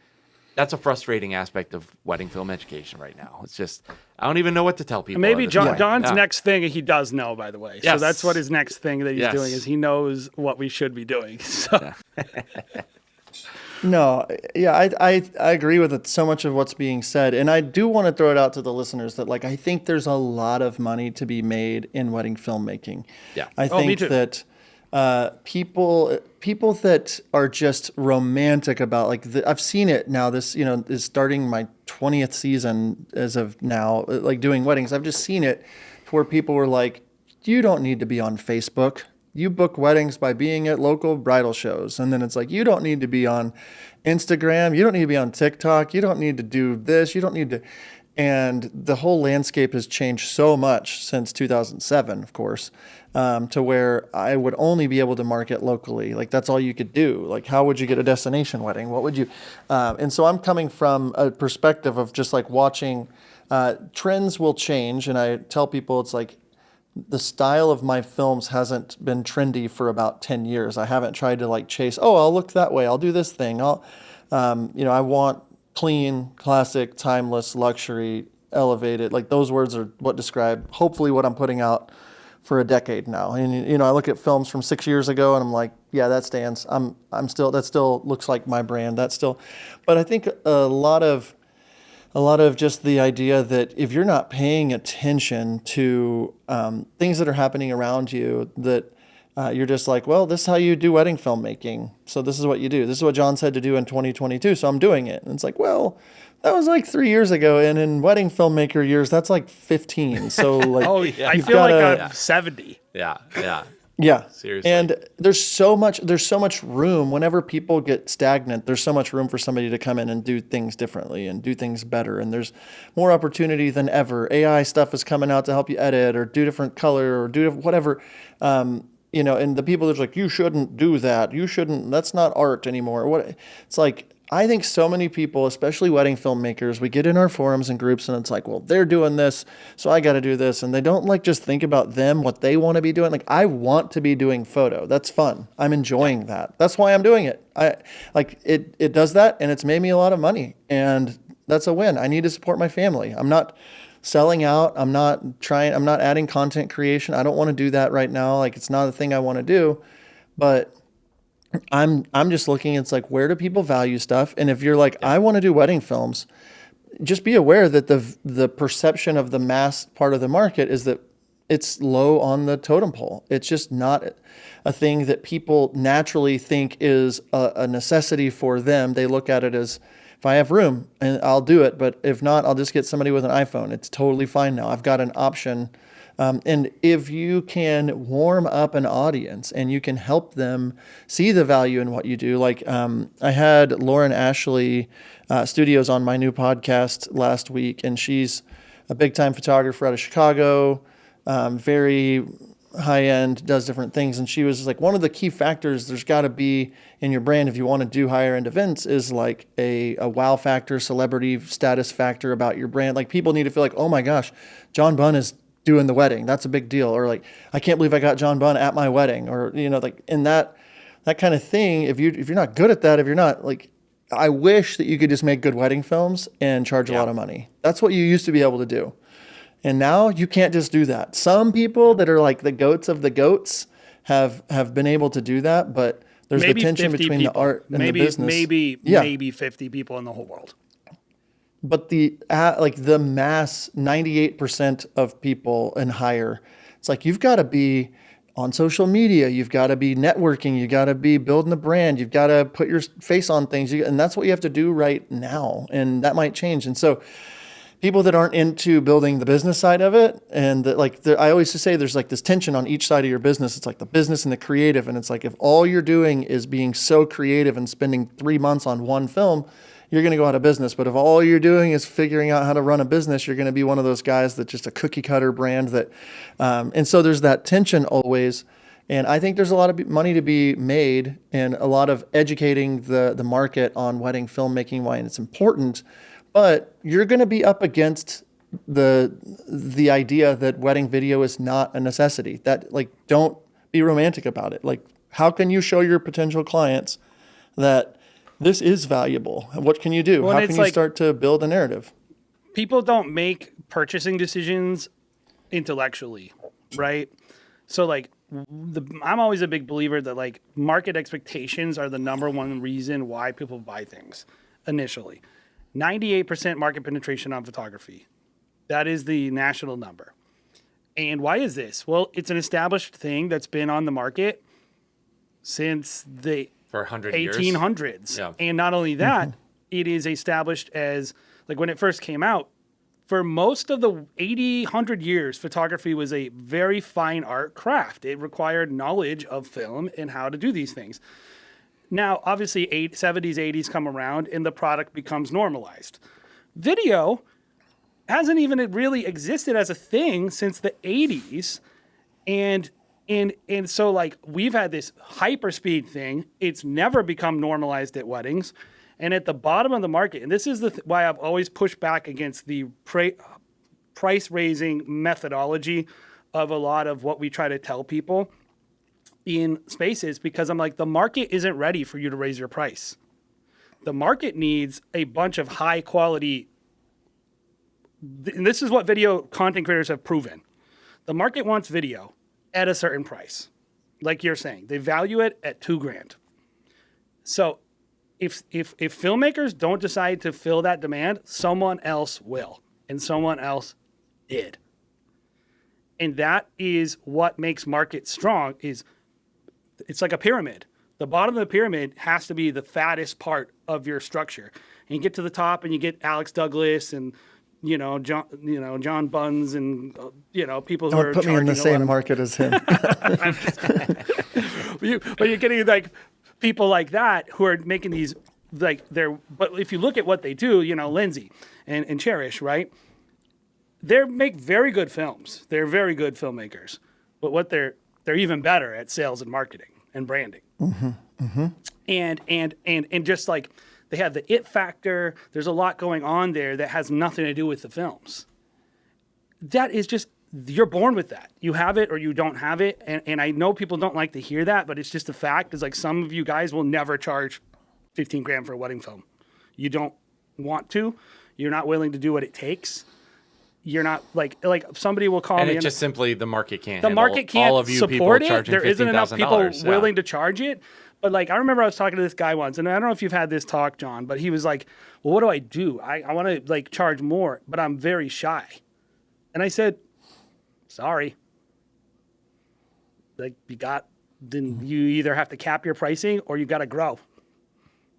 That's a frustrating aspect of wedding film education right now. It's just, I don't even know what to tell people. Maybe John's next thing, he does know, by the way. Yes. So that's what his next thing that he's doing is he knows what we should be doing. So. No, yeah, I agree with it, so much of what's being said. And I do want to throw it out to the listeners that like, I think there's a lot of money to be made in wedding filmmaking. Yeah. I think me too. that people that are just romantic about like I've seen it now. This is starting my 20th season as of now, like doing weddings. I've just seen it where people were like, you don't need to be on Facebook. You book weddings by being at local bridal shows. And then it's like, you don't need to be on Instagram. You don't need to be on TikTok. You don't need to do this. You don't need to. And the whole landscape has changed so much since 2007, of course, to where I would only be able to market locally. Like that's all you could do. Like how would you get a destination wedding? What would you? And so I'm coming from a perspective of just like watching trends will change. And I tell people it's like the style of my films hasn't been trendy for about 10 years. I haven't tried to like chase, I'll look that way. I'll do this thing. I want clean, classic, timeless, luxury, elevated. Like those words are what describe hopefully what I'm putting out for a decade now. And I look at films from 6 years ago and I'm like, yeah, that stands. That still looks like my brand. But I think a lot of just the idea that if you're not paying attention to things that are happening around you, that you're just like, well, this is how you do wedding filmmaking. So this is what you do. This is what John said to do in 2022. So I'm doing it. And it's like, well, that was like 3 years ago. And in wedding filmmaker years, that's like 15. So like, I feel like I'm 70. Yeah. Yeah. Seriously. And there's so much room whenever people get stagnant. There's so much room for somebody to come in and do things differently and do things better. And there's more opportunity than ever. AI stuff is coming out to help you edit or do different color or do whatever. And the people that's like, you shouldn't do that. That's not art anymore. It's like, I think so many people, especially wedding filmmakers, we get in our forums and groups and it's like, well, they're doing this, so I got to do this. And they don't like just think about them, what they want to be doing. Like, I want to be doing photo. That's fun. I'm enjoying that. That's why I'm doing it. It does that and it's made me a lot of money and that's a win. I need to support my family. I'm not selling out. I'm not adding content creation. I don't want to do that right now. Like it's not a thing I want to do, but I'm just looking, it's like, where do people value stuff? And if you're like, I want to do wedding films, just be aware that the perception of the mass part of the market is that it's low on the totem pole. It's just not a thing that people naturally think is a necessity for them. They look at it as, if I have room, and I'll do it. But if not, I'll just get somebody with an iPhone. It's totally fine now. I've got an option. And if you can warm up an audience and you can help them see the value in what you do, like I had Lauren Ashley Studios on my new podcast last week, and she's a big-time photographer out of Chicago, very high-end, does different things. And she was like, one of the key factors there's got to be in your brand if you want to do higher-end events is like a wow factor, celebrity status factor about your brand. Like people need to feel like, oh my gosh, John Bunn is doing the wedding. That's a big deal. Or like, I can't believe I got John Bunn at my wedding. Or, like in that kind of thing, if you're not good at that, if you're not like, I wish that you could just make good wedding films and charge a lot of money. That's what you used to be able to do. And now you can't just do that. Some people that are like the goats of the goats have been able to do that, but there's the tension between the art and the business. Maybe 50 people in the whole world. But the mass 98% of people and higher, it's like you've got to be on social media, you've got to be networking, you got to be building a brand, you've got to put your face on things, and that's what you have to do right now, and that might change. And so people that aren't into building the business side of it, and I always say there's like this tension on each side of your business. It's like the business and the creative, and it's like if all you're doing is being so creative and spending 3 months on one film, you're going to go out of business. But if all you're doing is figuring out how to run a business, you're going to be one of those guys that's just a cookie cutter brand that, and so there's that tension always. And I think there's a lot of money to be made and a lot of educating the market on wedding filmmaking, why it's important. But you're going to be up against the idea that wedding video is not a necessity. That don't be romantic about it. Like, how can you show your potential clients that this is valuable? What can you do? How can you start to build a narrative? People don't make purchasing decisions intellectually, right? So I'm always a big believer that market expectations are the number one reason why people buy things initially. 98% market penetration on photography. That is the national number. And why is this? Well, it's an established thing that's been on the market since the for 100 1800s. years. Yeah. And not only that, it is established as, when it first came out, for most of the 100 years, photography was a very fine art craft. It required knowledge of film and how to do these things. Now, obviously, 70s, 80s come around, and the product becomes normalized. Video hasn't even really existed as a thing since the 80s, and so we've had this hyperspeed thing. It's never become normalized at weddings, and at the bottom of the market. And this is why I've always pushed back against the price raising methodology of a lot of what we try to tell people in spaces, because I'm like, the market isn't ready for you to raise your price. The market needs a bunch of high quality. And this is what video content creators have proven. The market wants video at a certain price. Like you're saying, they value it at $2,000. So if filmmakers don't decide to fill that demand, someone else will, and someone else did. And that is what makes markets strong. It's like a pyramid. The bottom of the pyramid has to be the fattest part of your structure. And you get to the top and you get Alex Douglas and John Bunns and people who are put me in the same market as him. But you're getting people like that who are making these but if you look at what they do, Lindsay and Cherish, right? They make very good films. They're very good filmmakers. But what they're even better at sales and marketing and branding. Mm-hmm. Mm-hmm. And just they have the it factor. There's a lot going on there that has nothing to do with the films. That is just, you're born with that. You have it or you don't have it. And I know people don't like to hear that, but it's just a fact. It's some of you guys will never charge $15,000 for a wedding film. You don't want to. You're not willing to do what it takes. You're not like somebody will call me. And it's just simply the market can't. The market can't all of you support people it. There isn't enough people $15,000. willing to charge it. But I remember I was talking to this guy once, and I don't know if you've had this talk, John, but he was like, well, what do I do? I want to charge more, but I'm very shy. And I said, sorry, like then you either have to cap your pricing or you got to grow.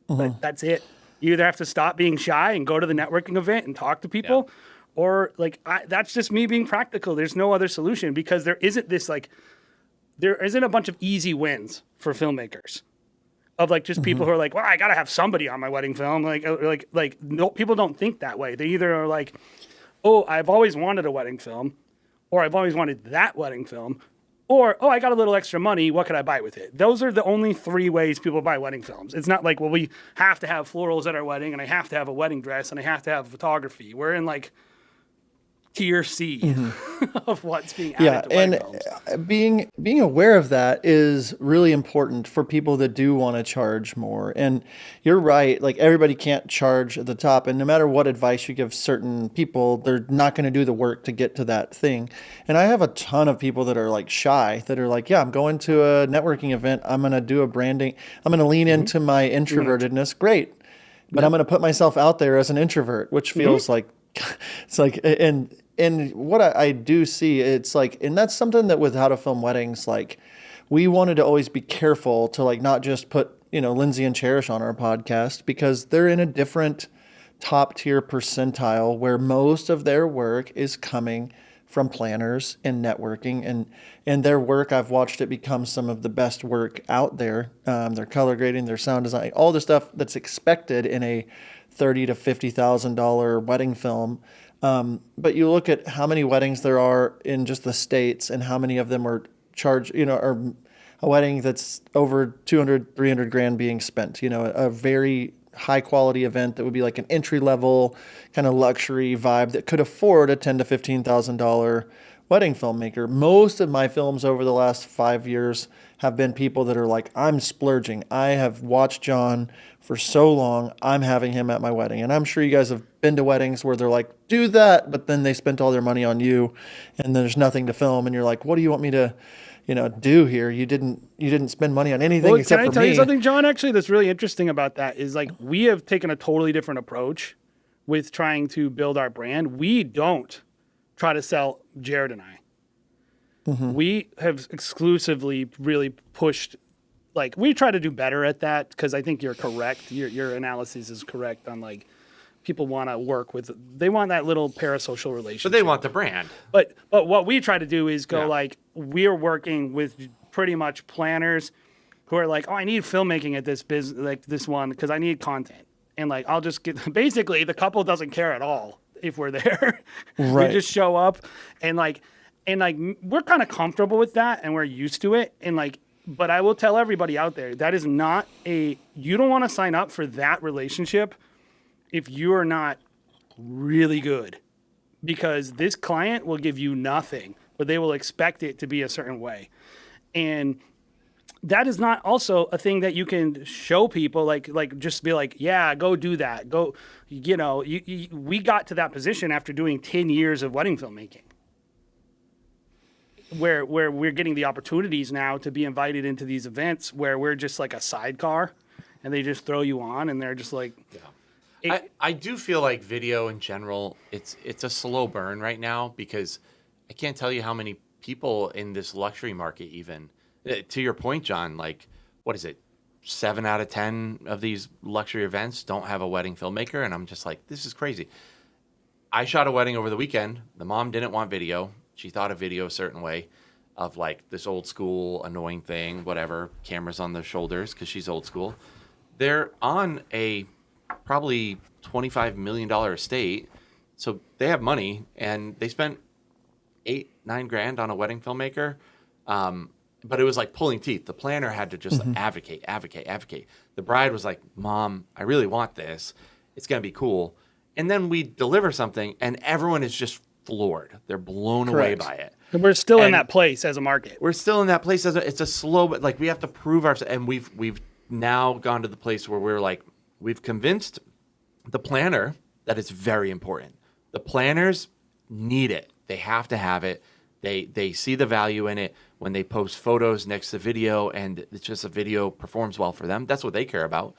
Like, that's it. You either have to stop being shy and go to the networking event and talk to people, or like that's just me being practical. There's no other solution because there isn't a bunch of easy wins for filmmakers of like just people who are like, well, I got to have somebody on my wedding film. Like no, people don't think that way. They either are like, oh, I've always wanted a wedding film, or I've always wanted that wedding film, or, oh, I got a little extra money. What could I buy with it? Those are the only three ways people buy wedding films. It's not like, well, we have to have florals at our wedding, and I have to have a wedding dress, and I have to have photography. We're in like tier C of what's being added to wedding films. Being aware of that is really important for people that do want to charge more. And you're right, like everybody can't charge at the top, and no matter what advice you give certain people, they're not going to do the work to get to that thing. And I have a ton of people that are like shy, that are like, yeah, I'm going to a networking event, I'm going to do a branding, I'm going to lean into my introvertedness. Great. But I'm going to put myself out there as an introvert, which feels like it's like, and what I do see, it's like, and that's something that with How to Film Weddings, like we wanted to always be careful to like not just put, Lindsay and Cherish on our podcast, because they're in a different top tier percentile where most of their work is coming from planners and networking, and their work, I've watched it become some of the best work out there. Their color grading, their sound design, all the stuff that's expected in a $30,000 to $50,000 wedding film. But you look at how many weddings there are in just the States and how many of them are charged, or a wedding that's over 200, 300 grand being spent, a very high quality event that would be like an entry level kind of luxury vibe that could afford a $10,000 to $15,000 wedding filmmaker. Most of my films over the last 5 years have been people that are like, I'm splurging. I have watched John for so long. I'm having him at my wedding. And I'm sure you guys have been to weddings where they're like, do that, but then they spent all their money on you and there's nothing to film. And you're like, what do you want me to, do here? You didn't spend money on anything except for me. Can I tell you something, John, actually, that's really interesting about that is like, we have taken a totally different approach with trying to build our brand. We don't try to sell Jared and I. We have exclusively really pushed, like we try to do better at that because I think you're correct. Your analysis is correct on like people want to work with, they want that little parasocial relationship. But they want the brand. But what we try to do is go like, we're working with pretty much planners who are like, oh, I need filmmaking at this business, like this one, because I need content. And like, I'll just get, basically the couple doesn't care at all if we're there. Right. We just show up and like we're kind of comfortable with that and we're used to it. And like, but I will tell everybody out there, that is not you don't want to sign up for that relationship if you are not really good, because this client will give you nothing, but they will expect it to be a certain way. And that is not also a thing that you can show people, like just be like, yeah, go do that. Go, we got to that position after doing 10 years of wedding filmmaking. Where we're getting the opportunities now to be invited into these events where we're just like a sidecar and they just throw you on and they're just like... Yeah. I do feel like video in general, it's a slow burn right now because I can't tell you how many people in this luxury market even, to your point, John, like, what is it? 7 out of 10 of these luxury events don't have a wedding filmmaker. And I'm just like, this is crazy. I shot a wedding over the weekend. The mom didn't want video. She thought a video a certain way of like this old school annoying thing, whatever, cameras on the shoulders because she's old school. They're on a probably $25 million estate. So they have money and they spent $8-9 grand on a wedding filmmaker. But it was like pulling teeth. The planner had to just advocate. The bride was like, Mom, I really want this. It's going to be cool. And then we deliver something and everyone is just floored. They're blown away by it. And we're still in that place as a market. We're still in that place it's a slow, but like we have to prove ourselves. And we've now gone to the place where we're like, we've convinced the planner that it's very important. The planners need it. They have to have it. They see the value in it when they post photos next to video and it's just a video performs well for them. That's what they care about.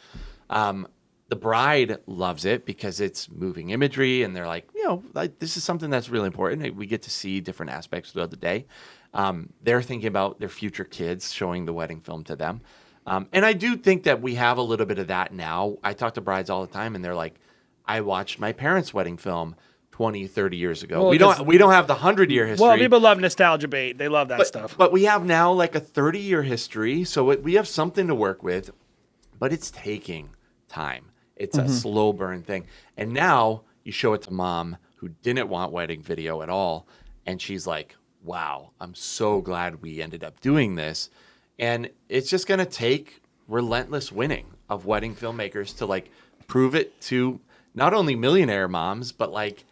The bride loves it because it's moving imagery and they're like, like, this is something that's really important. We get to see different aspects throughout the day. They're thinking about their future kids, showing the wedding film to them. And I do think that we have a little bit of that now. I talk to brides all the time, and they're like, I watched my parents' wedding film 20, 30 years ago. Well, We don't have the 100-year history. Well, people love nostalgia bait. They love that stuff. But we have now like a 30-year history, so we have something to work with, but it's taking time. It's a slow burn thing. And now you show it to mom who didn't want wedding video at all, and she's like, wow, I'm so glad we ended up doing this. And it's just going to take relentless winning of wedding filmmakers to like prove it to not only millionaire moms, but like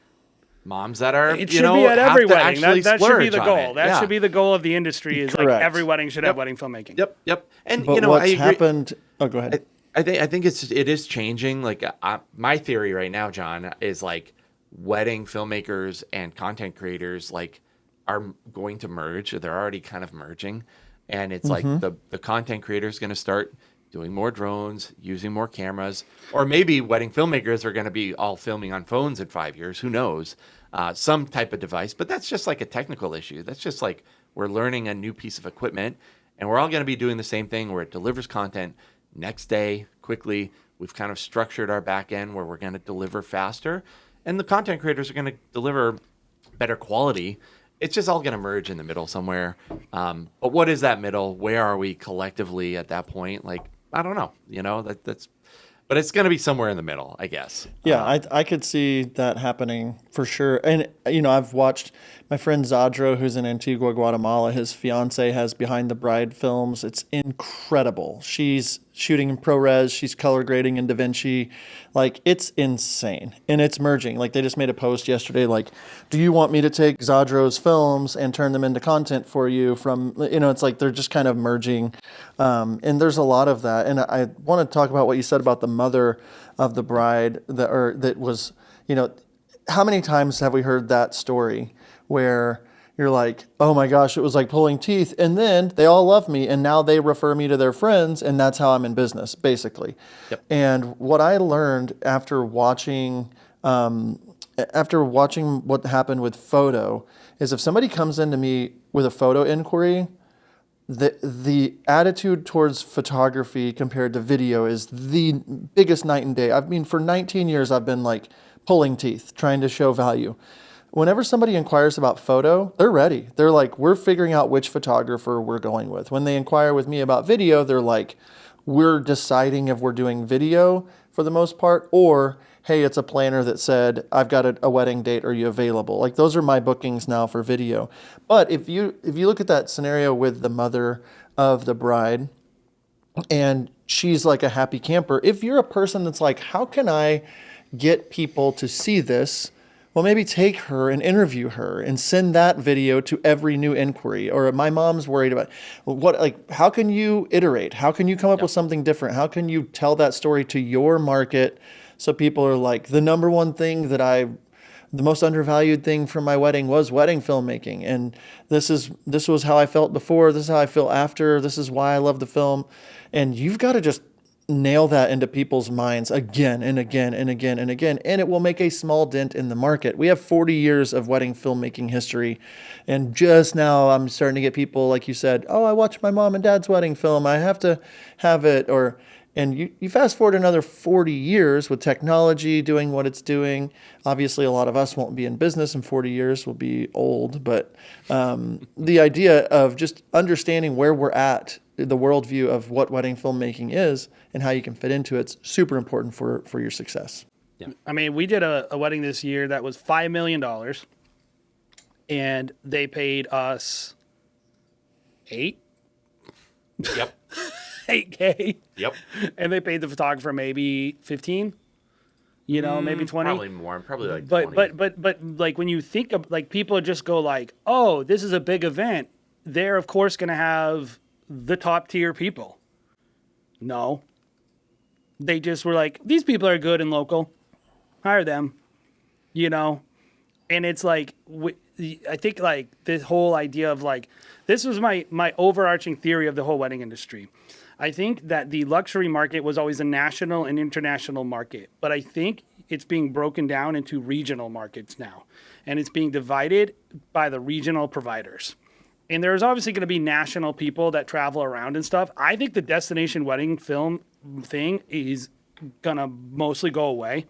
moms that are, It should be at every wedding. That should be the goal. That should be the goal of the industry. Is Correct. like every wedding should have wedding filmmaking. Yep. And But I what's agree. happened? Oh, go ahead. I think it is changing. Like my theory right now, John, is like wedding filmmakers and content creators like are going to merge. They're already kind of merging, and it's like the content creator is going to start doing more drones, using more cameras, or maybe wedding filmmakers are going to be all filming on phones in 5 years. Who knows? Some type of device, but that's just like a technical issue. That's just like we're learning a new piece of equipment, and we're all going to be doing the same thing where it delivers content next day quickly. We've kind of structured our back end where we're going to deliver faster, and the content creators are going to deliver better quality. It's just all going to merge in the middle somewhere. But what is that middle? Where are we collectively at that point? Like, I don't know. But it's going to be somewhere in the middle, I guess. Yeah, I could see that happening for sure. And, I've watched my friend Zadro, who's in Antigua, Guatemala. His fiance has Behind the Bride films. It's incredible. She's shooting in ProRes. She's color grading in DaVinci. Like, it's insane. And it's merging. Like, they just made a post yesterday, like, do you want me to take Zadro's films and turn them into content for you from, it's like they're just kind of merging. And there's a lot of that. And I want to talk about what you said about the mother of the bride that was, how many times have we heard that story where you're like, oh my gosh, it was like pulling teeth. And then they all love me. And now they refer me to their friends. And that's how I'm in business, basically. Yep. And what I learned after watching what happened with photo is if somebody comes into me with a photo inquiry, the attitude towards photography compared to video is the biggest night and day. I mean, for 19 years, I've been like pulling teeth, trying to show value. Whenever somebody inquires about photo, they're ready. They're like, we're figuring out which photographer we're going with. When they inquire with me about video, they're like, we're deciding if we're doing video for the most part, or hey, it's a planner that said, I've got a wedding date, are you available? Like, those are my bookings now for video. But if you look at that scenario with the mother of the bride, and she's like a happy camper, if you're a person that's like, how can I get people to see this? Well, maybe take her and interview her and send that video to every new inquiry. Or my mom's worried about how can you iterate? How can you come up with something different? How can you tell that story to your market so people are like, the number one thing the most undervalued thing from my wedding was wedding filmmaking. And this was how I felt before. This is how I feel after. This is why I love the film. And you've got to just nail that into people's minds again and again and again and again, and it will make a small dent in the market. We have 40 years of wedding filmmaking history, and just now I'm starting to get people, like you said, oh, I watched my mom and dad's wedding film, I have to have it. And you fast forward another 40 years with technology doing what it's doing. Obviously, a lot of us won't be in business in 40 years. We'll be old. But the idea of just understanding where we're at, the worldview of what wedding filmmaking is and how you can fit into it's super important for your success. Yeah. I mean, we did a wedding this year that was $5 million, and they paid us $8. Yep. $8K. Yep. And they paid the photographer maybe 15, maybe 20. Probably more. Probably like 20. But like when you think of like people just go like, oh, this is a big event. They're of course going to have the top tier people. No. They just were like, these people are good and local. Hire them, And it's like, I think like this whole idea of like, this was my overarching theory of the whole wedding industry. I think that the luxury market was always a national and international market, but I think it's being broken down into regional markets now, and it's being divided by the regional providers. And there's obviously going to be national people that travel around and stuff. I think the destination wedding film thing is going to mostly go away.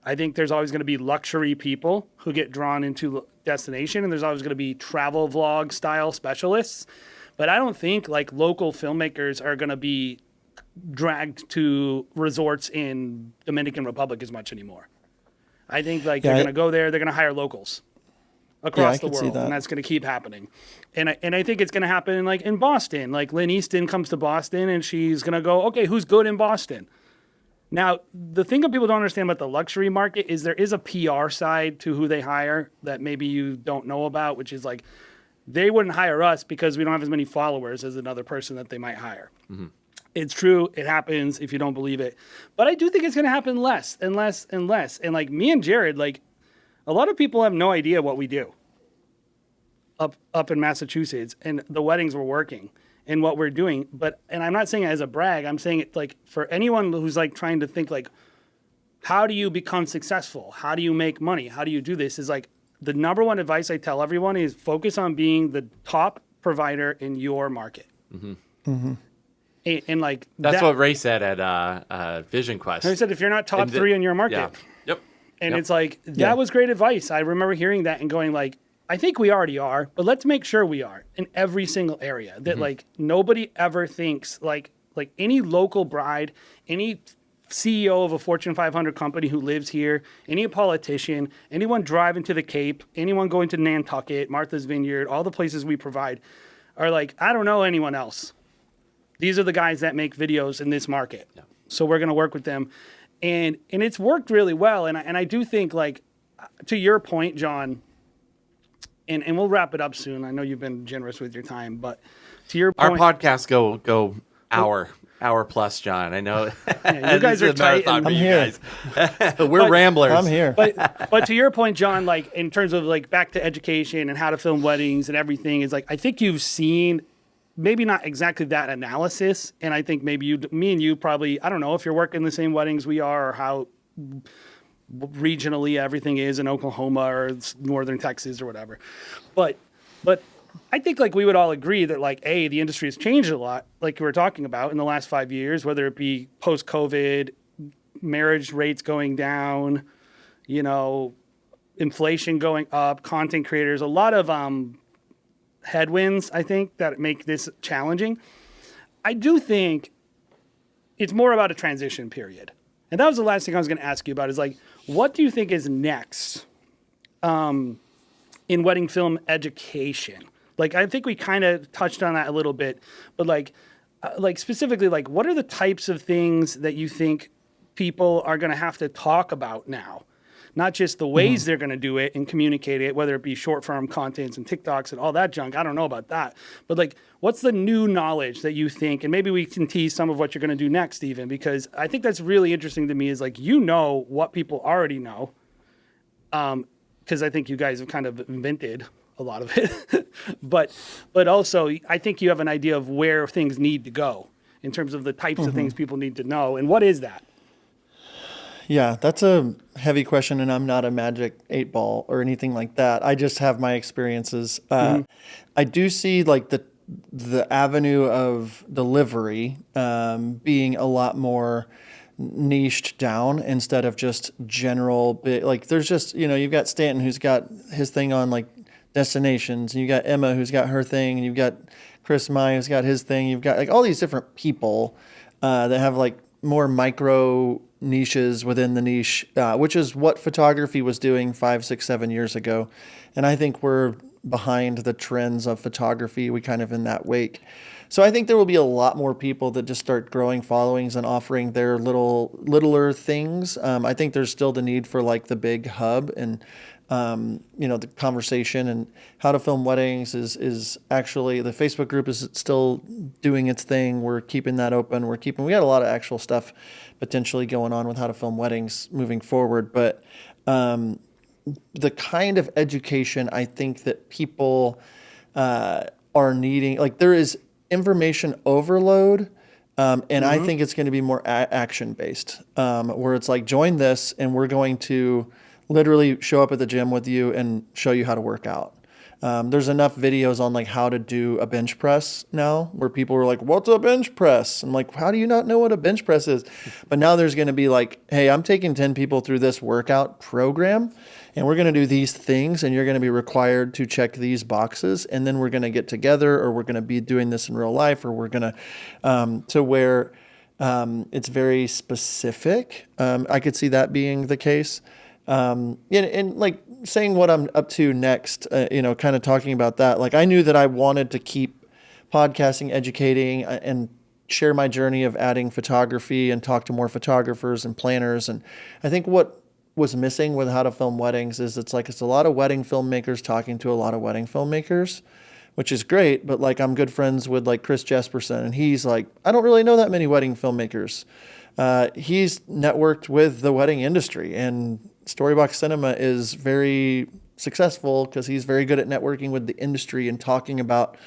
I think there's always going to be luxury people who get drawn into destination, and there's always going to be travel vlog style specialists. But I don't think like local filmmakers are going to be dragged to resorts in Dominican Republic as much anymore. I think like they're going to go there, they're going to hire locals across the world, and that's going to keep happening. And I think it's going to happen like in Boston. Like Lynn Easton comes to Boston and she's going to go, okay, who's good in Boston? Now, the thing that people don't understand about the luxury market is there is a PR side to who they hire that maybe you don't know about, which is like they wouldn't hire us because we don't have as many followers as another person that they might hire. Mm-hmm. It's true. It happens if you don't believe it. But I do think it's going to happen less and less and less. And like me and Jared, like a lot of people have no idea what we do up in Massachusetts, and the weddings we're working and what we're doing. And I'm not saying it as a brag. I'm saying it like for anyone who's like trying to think like, how do you become successful? How do you make money? How do you do this? Is like the number one advice I tell everyone is focus on being the top provider in your market. Mm-hmm. Mm-hmm. And like that's what Ray said at Vision Quest. He said if you're not top three in your market, yeah. Yep. And it's like that was great advice. I remember hearing that and going like, I think we already are, but let's make sure we are in every single area. That like nobody ever thinks like any local bride, any CEO of a Fortune 500 company who lives here, any politician, anyone driving to the Cape, anyone going to Nantucket, Martha's Vineyard, all the places we provide are like, I don't know anyone else. These are the guys that make videos in this market. Yeah. So we're going to work with them. And it's worked really well. And I do think like to your point, John, and we'll wrap it up soon. I know you've been generous with your time, but to your point, our podcasts go hour plus, John. I know. Yeah, you guys are tight. I'm here. We're ramblers. I'm here. But to your point, John, like in terms of like back to education and how to film weddings and everything is like, I think you've seen maybe not exactly that analysis. And I think maybe me and you probably, I don't know if you're working the same weddings we are or how regionally everything is in Oklahoma or northern Texas or whatever. But I think like we would all agree that like, the industry has changed a lot, like we were talking about in the last 5 years, whether it be post-COVID, marriage rates going down, inflation going up, content creators, a lot of headwinds, I think, that make this challenging. I do think it's more about a transition period. And that was the last thing I was going to ask you about is like, what do you think is next in wedding film education? Like, I think we kind of touched on that a little bit, but like specifically, like what are the types of things that you think people are going to have to talk about now? Not just the ways they're going to do it and communicate it, whether it be short form contents and TikToks and all that junk. I don't know about that. But like, what's the new knowledge that you think, and maybe we can tease some of what you're going to do next, Stephen, because I think that's really interesting to me is like, what people already know. Because I think you guys have kind of invented a lot of it. but also I think you have an idea of where things need to go in terms of the types of things people need to know. And what is that? Yeah, that's a heavy question, and I'm not a magic 8-ball or anything like that. I just have my experiences. I do see like the avenue of delivery being a lot more niched down instead of just general. Like there's just, you've got Stanton who's got his thing on like destinations, and you got Emma who's got her thing, and you've got Chris Mai who's got his thing. You've got like all these different people that have like more micro niches within the niche, which is what photography was doing 5, 6, 7 years ago. And I think we're behind the trends of photography. We kind of in that wake. So I think there will be a lot more people that just start growing followings and offering their littler things. I think there's still the need for like the big hub and the conversation and how to film weddings is actually, the Facebook group is still doing its thing. We're keeping that open. We got a lot of actual stuff potentially going on with how to film weddings moving forward. But the kind of education I think that people are needing, like there is information overload. And I think it's going to be more action based, where it's like, join this and we're going to literally show up at the gym with you and show you how to work out. There's enough videos on like how to do a bench press now where people were like, what's a bench press? I'm like, how do you not know what a bench press is? But now there's going to be like, hey, I'm taking 10 people through this workout program and we're going to do these things and you're going to be required to check these boxes. And then we're going to get together or we're going to be doing this in real life or we're going to where it's very specific. I could see that being the case. And like saying what I'm up to next, kind of talking about that. Like I knew that I wanted to keep podcasting, educating, and share my journey of adding photography and talk to more photographers and planners. And I think what was missing with How to Film Weddings is it's a lot of wedding filmmakers talking to a lot of wedding filmmakers, which is great. But like I'm good friends with like Chris Jesperson, and he's like, I don't really know that many wedding filmmakers. He's networked with the wedding industry, and Storybox Cinema is very successful because he's very good at networking with the industry and talking about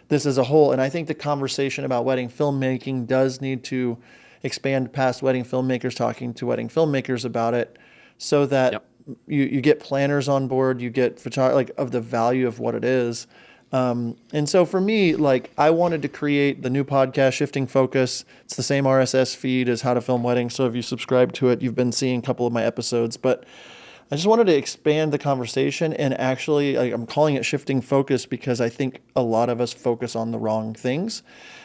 this as a whole. And I think the conversation about wedding filmmaking does need to expand past wedding filmmakers talking to wedding filmmakers about it, so that you get planners on board, you get of the value of what it is. And so for me, like I wanted to create the new podcast, Shifting Focus. It's the same RSS feed as How to Film Weddings. So if you subscribe to it, you've been seeing a couple of my episodes, but I just wanted to expand the conversation and actually I'm calling it Shifting Focus because I think a lot of us focus on the wrong things.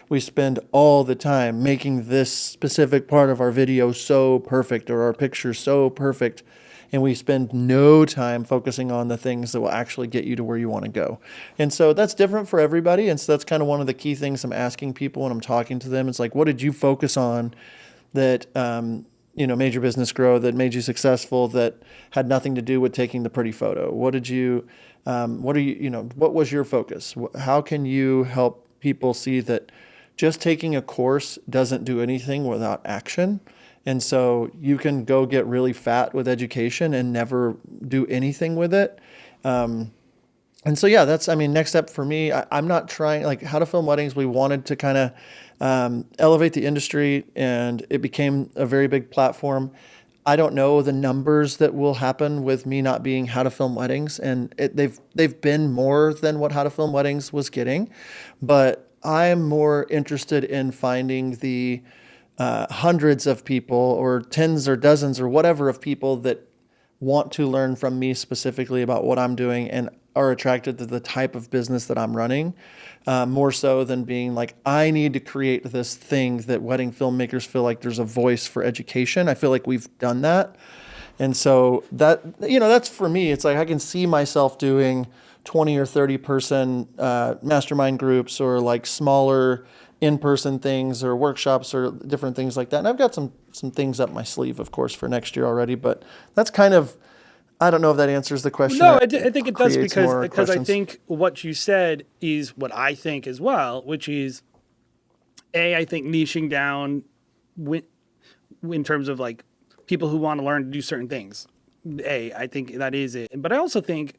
We spend all the time making this specific part of our video so perfect or our picture so perfect. And we spend no time focusing on the things that will actually get you to where you want to go. And so that's different for everybody. And so that's kind of one of the key things I'm asking people when I'm talking to them. It's like, what did you focus on that, made your business grow, that made you successful, that had nothing to do with taking the pretty photo? What was your focus? How can you help people see that just taking a course doesn't do anything without action? And so you can go get really fat with education and never do anything with it. And so, next step for me, I'm not trying, like How to Film Weddings, we wanted to kind of elevate the industry and it became a very big platform. I don't know the numbers that will happen with me not being How to Film Weddings. And they've been more than what How to Film Weddings was getting. But I'm more interested in finding the hundreds of people or tens or dozens or whatever of people that want to learn from me specifically about what I'm doing and are attracted to the type of business that I'm running, more so than being like, I need to create this thing that wedding filmmakers feel like there's a voice for education. I feel like we've done that. And so that's for me. It's like I can see myself doing 20 or 30 person mastermind groups or like smaller in-person things or workshops or different things like that. And I've got some things up my sleeve, of course, for next year already, but that's kind of, I don't know if that answers the question. No, I think it does because I questions. think what you said is what I think as well, which is I think niching down in terms of like people who want to learn to do certain things. I think that is it. But I also think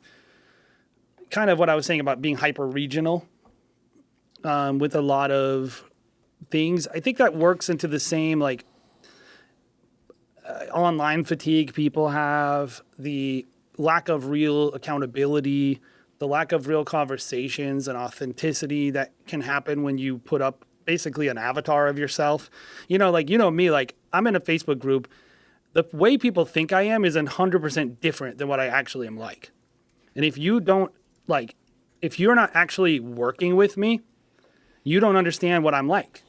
kind of what I was saying about being hyper regional, with a lot of things. I think that works into the same like online fatigue people have, the lack of real accountability, the lack of real conversations and authenticity that can happen when you put up basically an avatar of yourself. Me, like I'm in a Facebook group. The way people think I am is 100% different than what I actually am like. And if you're not actually working with me, you don't understand what I'm like,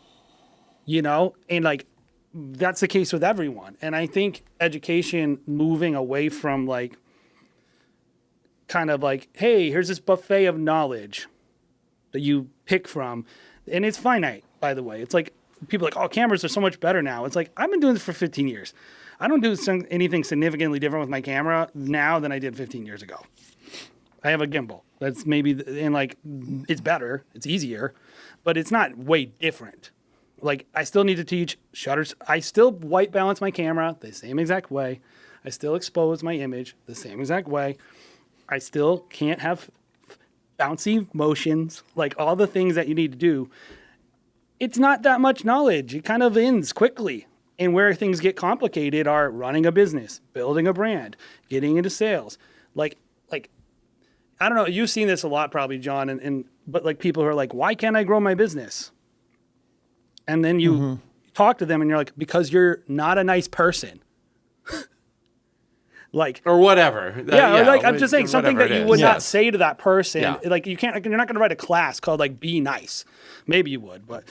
and like, that's the case with everyone. And I think education moving away from like, kind of like, hey, here's this buffet of knowledge that you pick from. And it's finite, by the way. It's like, people are like, oh, cameras are so much better now. It's like, I've been doing this for 15 years. I don't do anything significantly different with my camera now than I did 15 years ago. I have a gimbal. That's it's better. It's easier. But it's not way different. Like, I still need to teach shutters. I still white balance my camera the same exact way. I still expose my image the same exact way. I still can't have bouncy motions, like all the things that you need to do. It's not that much knowledge. It kind of ends quickly. And where things get complicated are running a business, building a brand, getting into sales. Like I don't know. You've seen this a lot, probably, John, but like people who are like, "Why can't I grow my business?" And then you talk to them, and you're like, "Because you're not a nice person." Like, or whatever. or like I'm just saying something that you would not Yes. say to that person. Yeah. Like you're not going to write a class called like "Be Nice." Maybe you would, but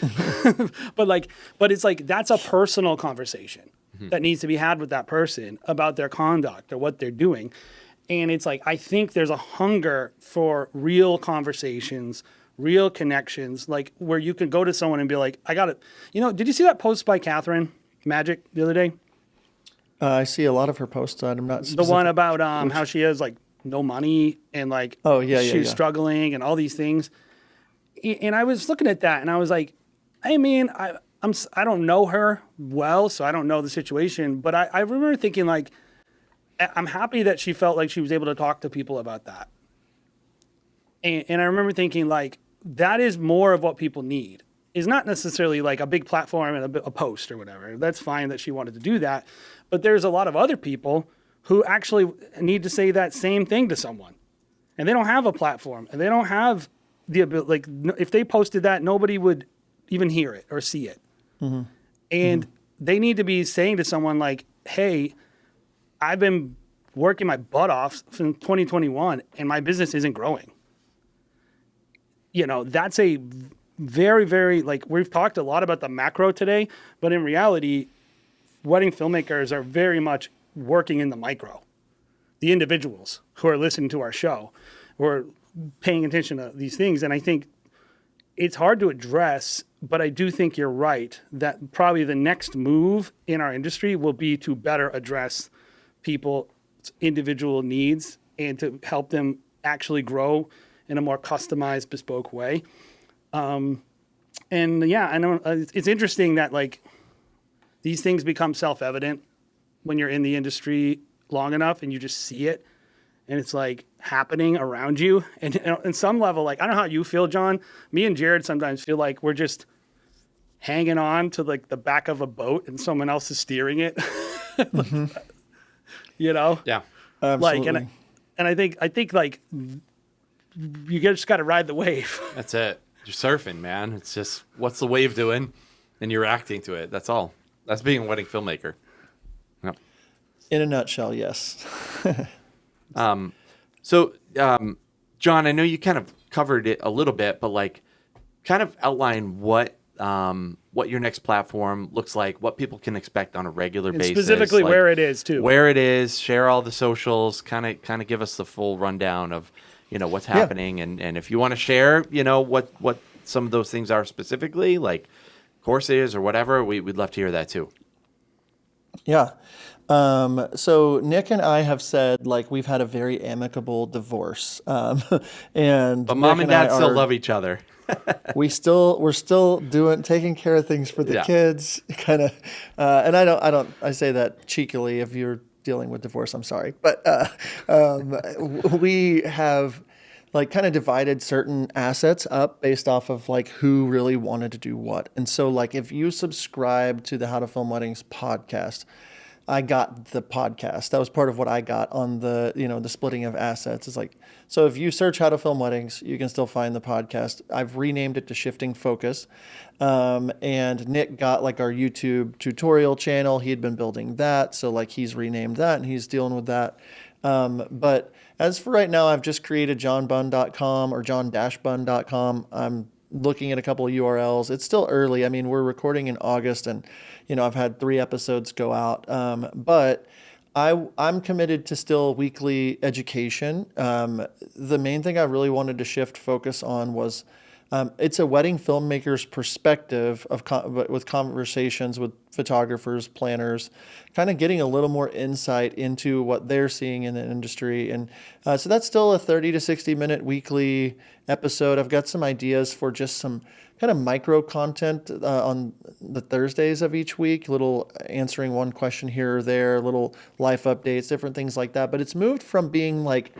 but it's like that's a personal conversation that needs to be had with that person about their conduct or what they're doing. And it's like I think there's a hunger for real conversations, real connections, like where you can go to someone and be like, "I got it." Did you see that post by Catherine Magic the other day? I see a lot of her posts. I'm not The specific. one about how she has like no money and like she's struggling and all these things. And I was looking at that and I was like, I mean, I don't know her well, so I don't know the situation, but I remember thinking like, I'm happy that she felt like she was able to talk to people about that. And I remember thinking like, that is more of what people need. Is not necessarily like a big platform and a post or whatever. That's fine that she wanted to do that. But there's a lot of other people who actually need to say that same thing to someone. And they don't have a platform. And they don't have the ability, like if they posted that, nobody would even hear it or see it. And they need to be saying to someone like, hey, I've been working my butt off since 2021 and my business isn't growing. That's a very, very, like we've talked a lot about the macro today, but in reality, wedding filmmakers are very much working in the micro. The individuals who are listening to our show, who are paying attention to these things. And I think it's hard to address, but I do think you're right that probably the next move in our industry will be to better address people's individual needs and to help them actually grow in a more customized, bespoke way. And yeah, I know it's interesting that like these things become self-evident when you're in the industry long enough and you just see it and it's like happening around you. And in some level, like, I don't know how you feel, John. Me and Jared sometimes feel like we're just hanging on to like the back of a boat and someone else is steering it. Yeah. Absolutely. Like, and I think like you just got to ride the wave. That's it. You're surfing, man. It's just what's the wave doing, and you're reacting to it. That's all. That's being a wedding filmmaker. Yep. In a nutshell, yes. So, John, I know you kind of covered it a little bit, but like, kind of outline what your next platform looks like, what people can expect on a regular basis, specifically like, where it is too. where it is, share all the socials, kind of give us the full rundown of what's happening, and if you want to share what some of those things are specifically, like courses or whatever, we'd love to hear that too. Yeah. So Nick and I have said like we've had a very amicable divorce, and But mom Nick and dad I still are- love each other. we're still taking care of things for the Yeah. kids, kind of. And I say that cheekily. If you're dealing with divorce, I'm sorry, but we have like kind of divided certain assets up based off of like who really wanted to do what. And so like if you subscribe to the How to Film Weddings podcast, I got the podcast. That was part of what I got on the, the splitting of assets. It's like, so if you search How to Film Weddings, you can still find the podcast. I've renamed it to Shifting Focus. And Nick got like our YouTube tutorial channel. He had been building that. So like he's renamed that and he's dealing with that. But as for right now, I've just created johnbunn.com or john-bunn.com. I'm looking at a couple of URLs. It's still early. I mean, we're recording in August and, I've had 3 episodes go out. But I'm committed to still weekly education. The main thing I really wanted to shift focus on was it's a wedding filmmaker's perspective with conversations with photographers, planners, kind of getting a little more insight into what they're seeing in the industry. And so that's still a 30 to 60 minute weekly episode. I've got some ideas for just some kind of micro content on the Thursdays of each week, little answering one question here or there, little life updates, different things like that. But it's moved from being like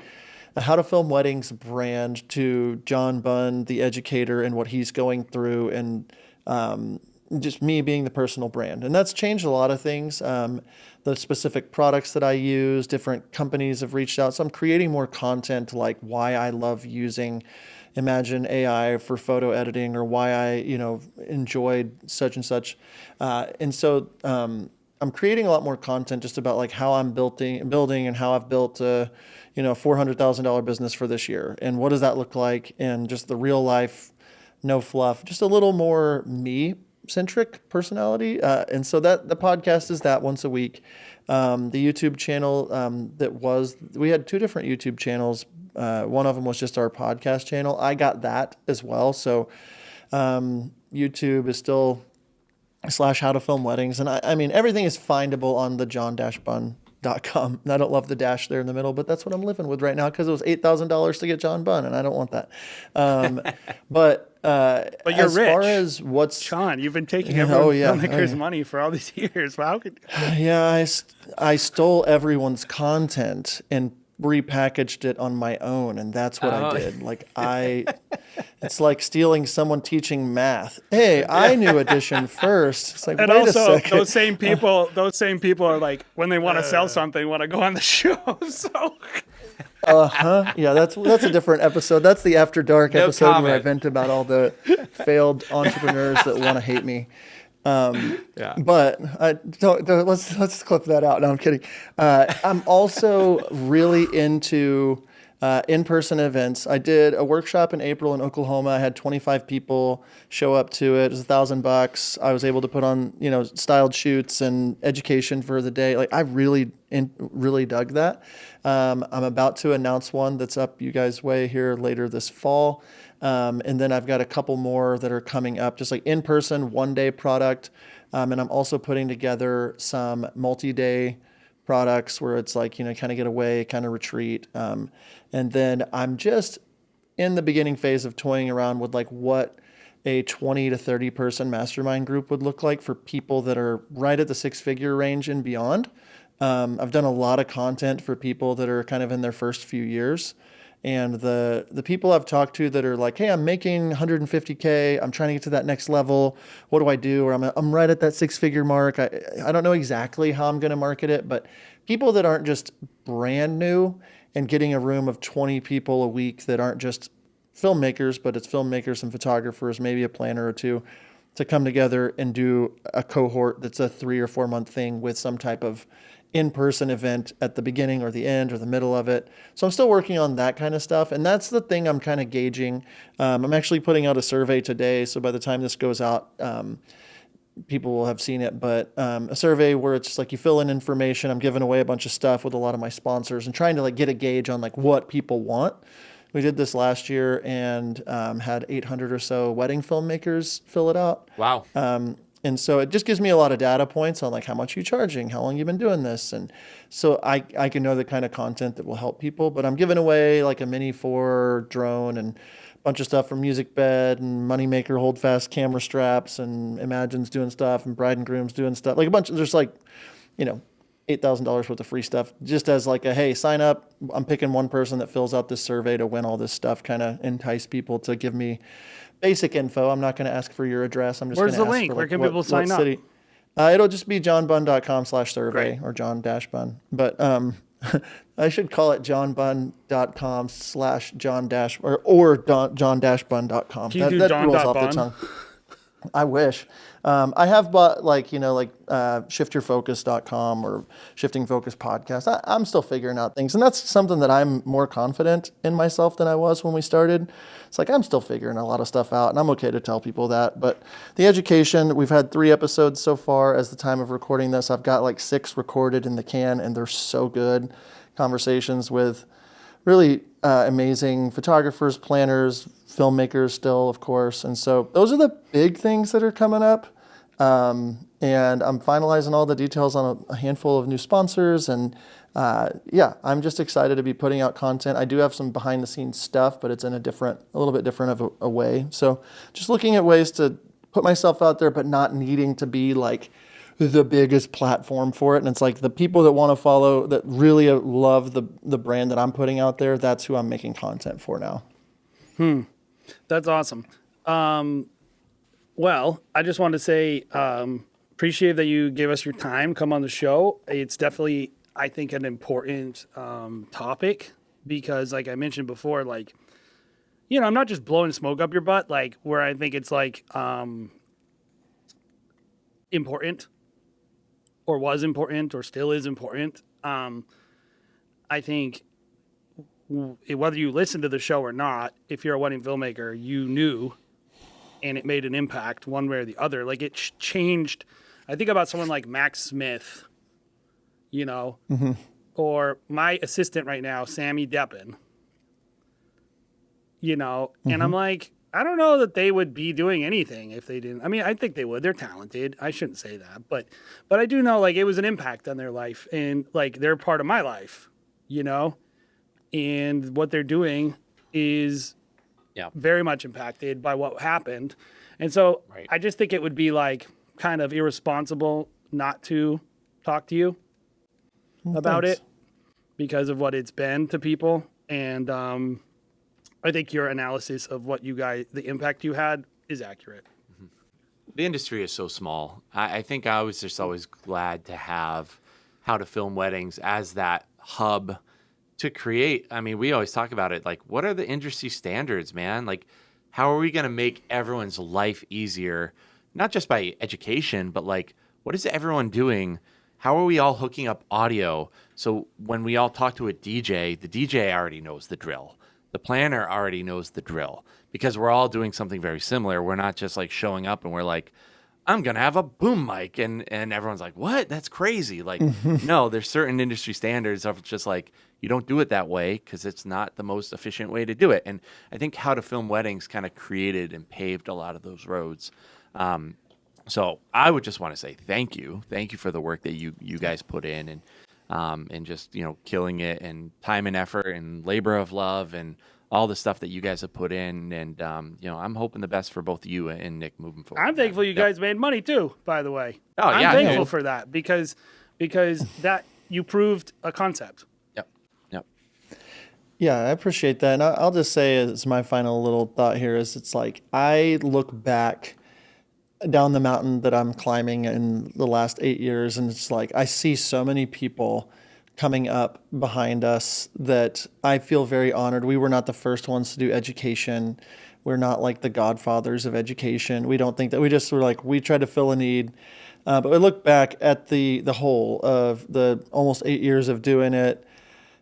a How to Film Weddings brand to John Bunn, the educator, and what he's going through, and just me being the personal brand. And that's changed a lot of things. The specific products that I use, different companies have reached out. So I'm creating more content, like why I love using Imagine AI for photo editing, or why I, enjoyed such and such. And so I'm creating a lot more content just about like how I'm building and how I've built a, $400,000 business for this year. And what does that look like? And just the real life, no fluff, just a little more me centric personality. And so that the podcast is that once a week. The YouTube channel, we had 2 different YouTube channels. One of them was just our podcast channel. I got that as well. So, YouTube is still / how to film weddings. And I mean, everything is findable on the john-bunn.com. And I don't love the dash there in the middle, but that's what I'm living with right now, because it was $8,000 to get John Bunn, and I don't want that. But you're as rich. far as what's Sean, you've been taking everyone's filmmakers' yeah. money for all these years. Well, how could... Yeah, I stole everyone's content and repackaged it on my own, and that's what I did. Like it's like stealing someone teaching math. Hey, I knew addition first. It's like, And wait also, a second. those same people are like, when they want to sell something, want to go on the show. So Yeah, that's a different episode. That's the After Dark episode where I comment. vent about all the failed entrepreneurs that want to hate me. Yeah. But let's clip that out. No, I'm kidding. I'm also really into in-person events. I did a workshop in April in Oklahoma. I had 25 people show up to it. It was $1,000. I was able to put on, styled shoots and education for the day. Like, I really dug that. I'm about to announce one that's up you guys' way here later this fall. And then I've got a couple more that are coming up, just like in-person, one-day product. And I'm also putting together some multi-day products where it's like, kind of get away, kind of retreat. And then I'm just in the beginning phase of toying around with like what a 20 to 30 person mastermind group would look like for people that are right at the 6-figure range and beyond. I've done a lot of content for people that are kind of in their first few years. And the people I've talked to that are like, hey, I'm making 150K. I'm trying to get to that next level. What do I do? Or I'm right at that 6-figure mark. I don't know exactly how I'm going to market it, but people that aren't just brand new and getting a room of 20 people a week that aren't just filmmakers, but it's filmmakers and photographers, maybe a planner or two, to come together and do a cohort that's a 3 or 4 month thing with some type of in-person event at the beginning or the end or the middle of it. So I'm still working on that kind of stuff. And that's the thing I'm kind of gauging. I'm actually putting out a survey today. So by the time this goes out, people will have seen it, but a survey where it's just like you fill in information. I'm giving away a bunch of stuff with a lot of my sponsors and trying to like get a gauge on like what people want. We did this last year and had 800 or so wedding filmmakers fill it out. Wow. And so it just gives me a lot of data points on like how much you're charging, how long you've been doing this. And so I can know the kind of content that will help people. But I'm giving away like a Mini 4 drone and a bunch of stuff from Music Bed and Moneymaker Holdfast camera straps, and Imagine's doing stuff, and Bride and Groom's doing stuff. Like a bunch of, there's like, $8,000 worth of free stuff just as like a, hey, sign up. I'm picking one person that fills out this survey to win all this stuff, kind of entice people to give me basic info. I'm not going to ask for your address. I'm just Where's going the to ask link? for Where like, can what, people sign what up? city. It'll just be johnbunn.com/survey Great. or John-Bunn. But I should call it johnbunn.com/John- or john-bunn.com. Can you do That John rolls dot off the Bunn? tongue. I wish. I have bought shiftyourfocus.com or Shifting Focus podcast. I'm still figuring out things. And that's something that I'm more confident in myself than I was when we started. It's like I'm still figuring a lot of stuff out, and I'm okay to tell people that. But the education, we've had 3 episodes so far as the time of recording this. I've got like 6 recorded in the can, and they're so good. Conversations with really amazing photographers, planners, filmmakers still, of course. And so those are the big things that are coming up. And I'm finalizing all the details on a handful of new sponsors. And I'm just excited to be putting out content. I do have some behind the scenes stuff, but it's in a little bit different of a way. So just looking at ways to put myself out there, but not needing to be like the biggest platform for it. And it's like the people that want to follow, that really love the brand that I'm putting out there, that's who I'm making content for now. That's awesome. Well, I just wanted to say, appreciate that you gave us your time, come on the show. It's definitely, I think, an important topic because, like I mentioned before, like, I'm not just blowing smoke up your butt, like, where I think it's like important or was important or still is important. I think whether you listen to the show or not, if you're a wedding filmmaker, you knew and it made an impact one way or the other. Like it changed. I think about someone like Max Smith, or my assistant right now, Sammy Deppen, and I'm like, I don't know that they would be doing anything if they didn't. I mean, I think they would. They're talented. I shouldn't say that, but I do know like it was an impact on their life and like they're part of my life, and what they're doing is very much impacted by what happened. And so I just think it would be like kind of irresponsible not to talk to you about it because of what it's been to people. And I think your analysis of what you guys, the impact you had is accurate. The industry is so small. I think I was just always glad to have How to Film Weddings as that hub to create. I mean, we always talk about it. Like, what are the industry standards, man? Like, how are we going to make everyone's life easier? Not just by education, but like, what is everyone doing? How are we all hooking up audio? So when we all talk to a DJ, the DJ already knows the drill. The planner already knows the drill because we're all doing something very similar. We're not just like showing up and we're like, I'm going to have a boom mic. And everyone's like, what? That's crazy. Like, no, there's certain industry standards of just like, you don't do it that way because it's not the most efficient way to do it. And I think How to Film Weddings kind of created and paved a lot of those roads. So I would just want to say thank you. Thank you for the work that you guys put in and just, killing it and time and effort and labor of love and all the stuff that you guys have put in. And, I'm hoping the best for both you and Nick moving forward. I'm thankful you guys made money too, by the way. Oh, I'm yeah, thankful for that because that you proved a concept. Yep. Yeah, I appreciate that. And I'll just say as my final little thought here is it's like I look back down the mountain that I'm climbing in the last 8 years, and it's like I see so many people coming up behind us that I feel very honored. We were not the first ones to do education. We're not like the godfathers of education. We don't think that. We just were like, we tried to fill a need. But we look back at the whole of the almost 8 years of doing it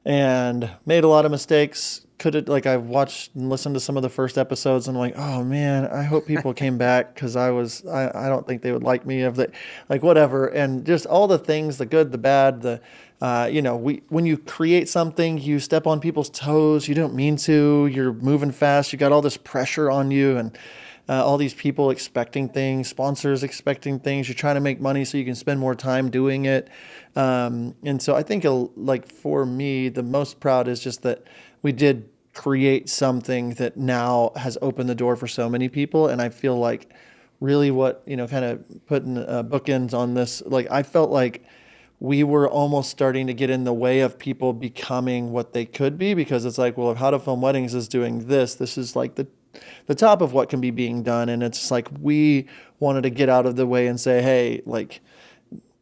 and made a lot of mistakes. I've watched and listened to some of the first episodes and I'm like, oh man, I hope people came back because I don't think they would like me if they, like whatever. And just all the things, the good, the bad, when you create something, you step on people's toes, you don't mean to, you're moving fast, you got all this pressure on you and all these people expecting things, sponsors expecting things, you're trying to make money so you can spend more time doing it. And so I think like for me, the most proud is just that we did create something that now has opened the door for so many people. And I feel like really what, kind of putting bookends on this, like I felt like we were almost starting to get in the way of people becoming what they could be because it's like, well, if How to Film Weddings is doing this is like the top of what can be being done. And it's like, we wanted to get out of the way and say, hey, like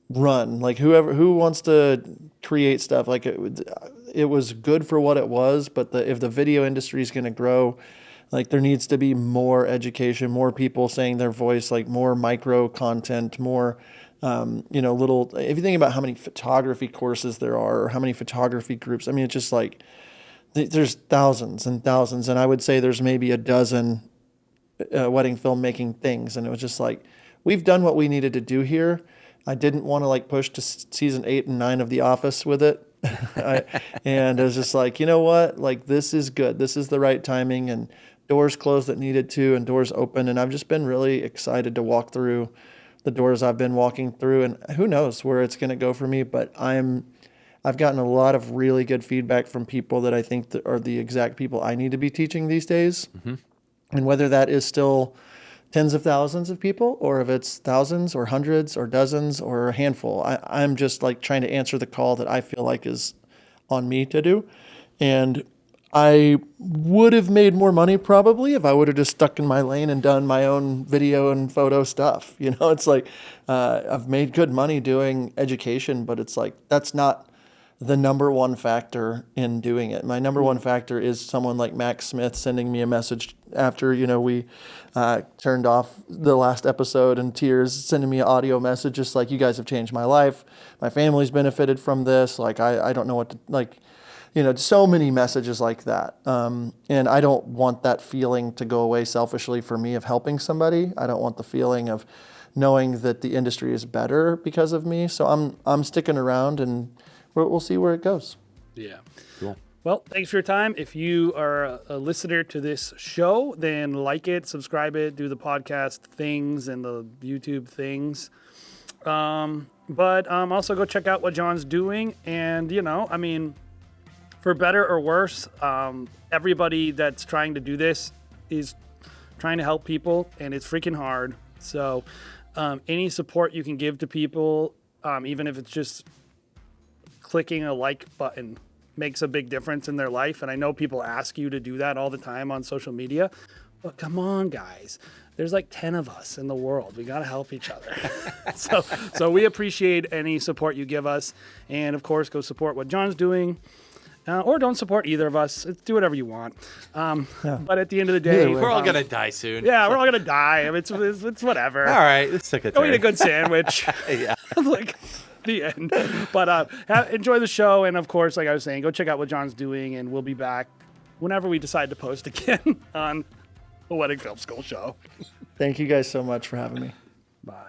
run, like who wants to create stuff. Like it was good for what it was, but if the video industry is going to grow, like there needs to be more education, more people saying their voice, like more micro content, more, little, if you think about how many photography courses there are or how many photography groups, I mean, it's just like, there's thousands and thousands. And I would say there's maybe a dozen wedding filmmaking things. And it was just like, we've done what we needed to do here. I didn't want to like push to season 8 and 9 of The Office with it. And it was just like, you know what? Like, this is good. This is the right timing and doors closed that needed to and doors open. And I've just been really excited to walk through the doors I've been walking through, and who knows where it's going to go for me. But I've gotten a lot of really good feedback from people that I think that are the exact people I need to be teaching these days. Mm-hmm. And whether that is still tens of thousands of people or if it's thousands or hundreds or dozens or a handful, I'm just like trying to answer the call that I feel like is on me to do. And I would have made more money probably if I would have just stuck in my lane and done my own video and photo stuff. You know, it's like I've made good money doing education, but it's like that's not the number one factor in doing it. My number one factor is someone like Max Smith sending me a message after, you know, we turned off the last episode in tears, sending me an audio message just like, you guys have changed my life. My family's benefited from this. Like, I don't know what to, like, you know, so many messages like that. And I don't want that feeling to go away selfishly for me of helping somebody. I don't want the feeling of knowing that the industry is better because of me. So I'm sticking around, and we'll see where it goes. Yeah. Cool. Well, thanks for your time. If you are a listener to this show, then like it, subscribe it, do the podcast things and the YouTube things. But also go check out what John's doing. And, you know, I mean, for better or worse, everybody that's trying to do this is trying to help people, and it's freaking hard. So any support you can give to people, even if it's just clicking a like button, makes a big difference in their life. And I know people ask you to do that all the time on social media, but come on, guys. There's like 10 of us in the world. We got to help each other. So we appreciate any support you give us. And of course, go support what John's doing. Or don't support either of us. Do whatever you want. But at the end of the day, We're all going to die soon. yeah, we're all gonna die. I mean, it's whatever. All right. Let's take a Go eat a turn. good sandwich. Yeah. Like the end. But enjoy the show, and of course, like I was saying, go check out what John's doing, and we'll be back whenever we decide to post again on the Wedding Film School show. Thank you guys so much for having me.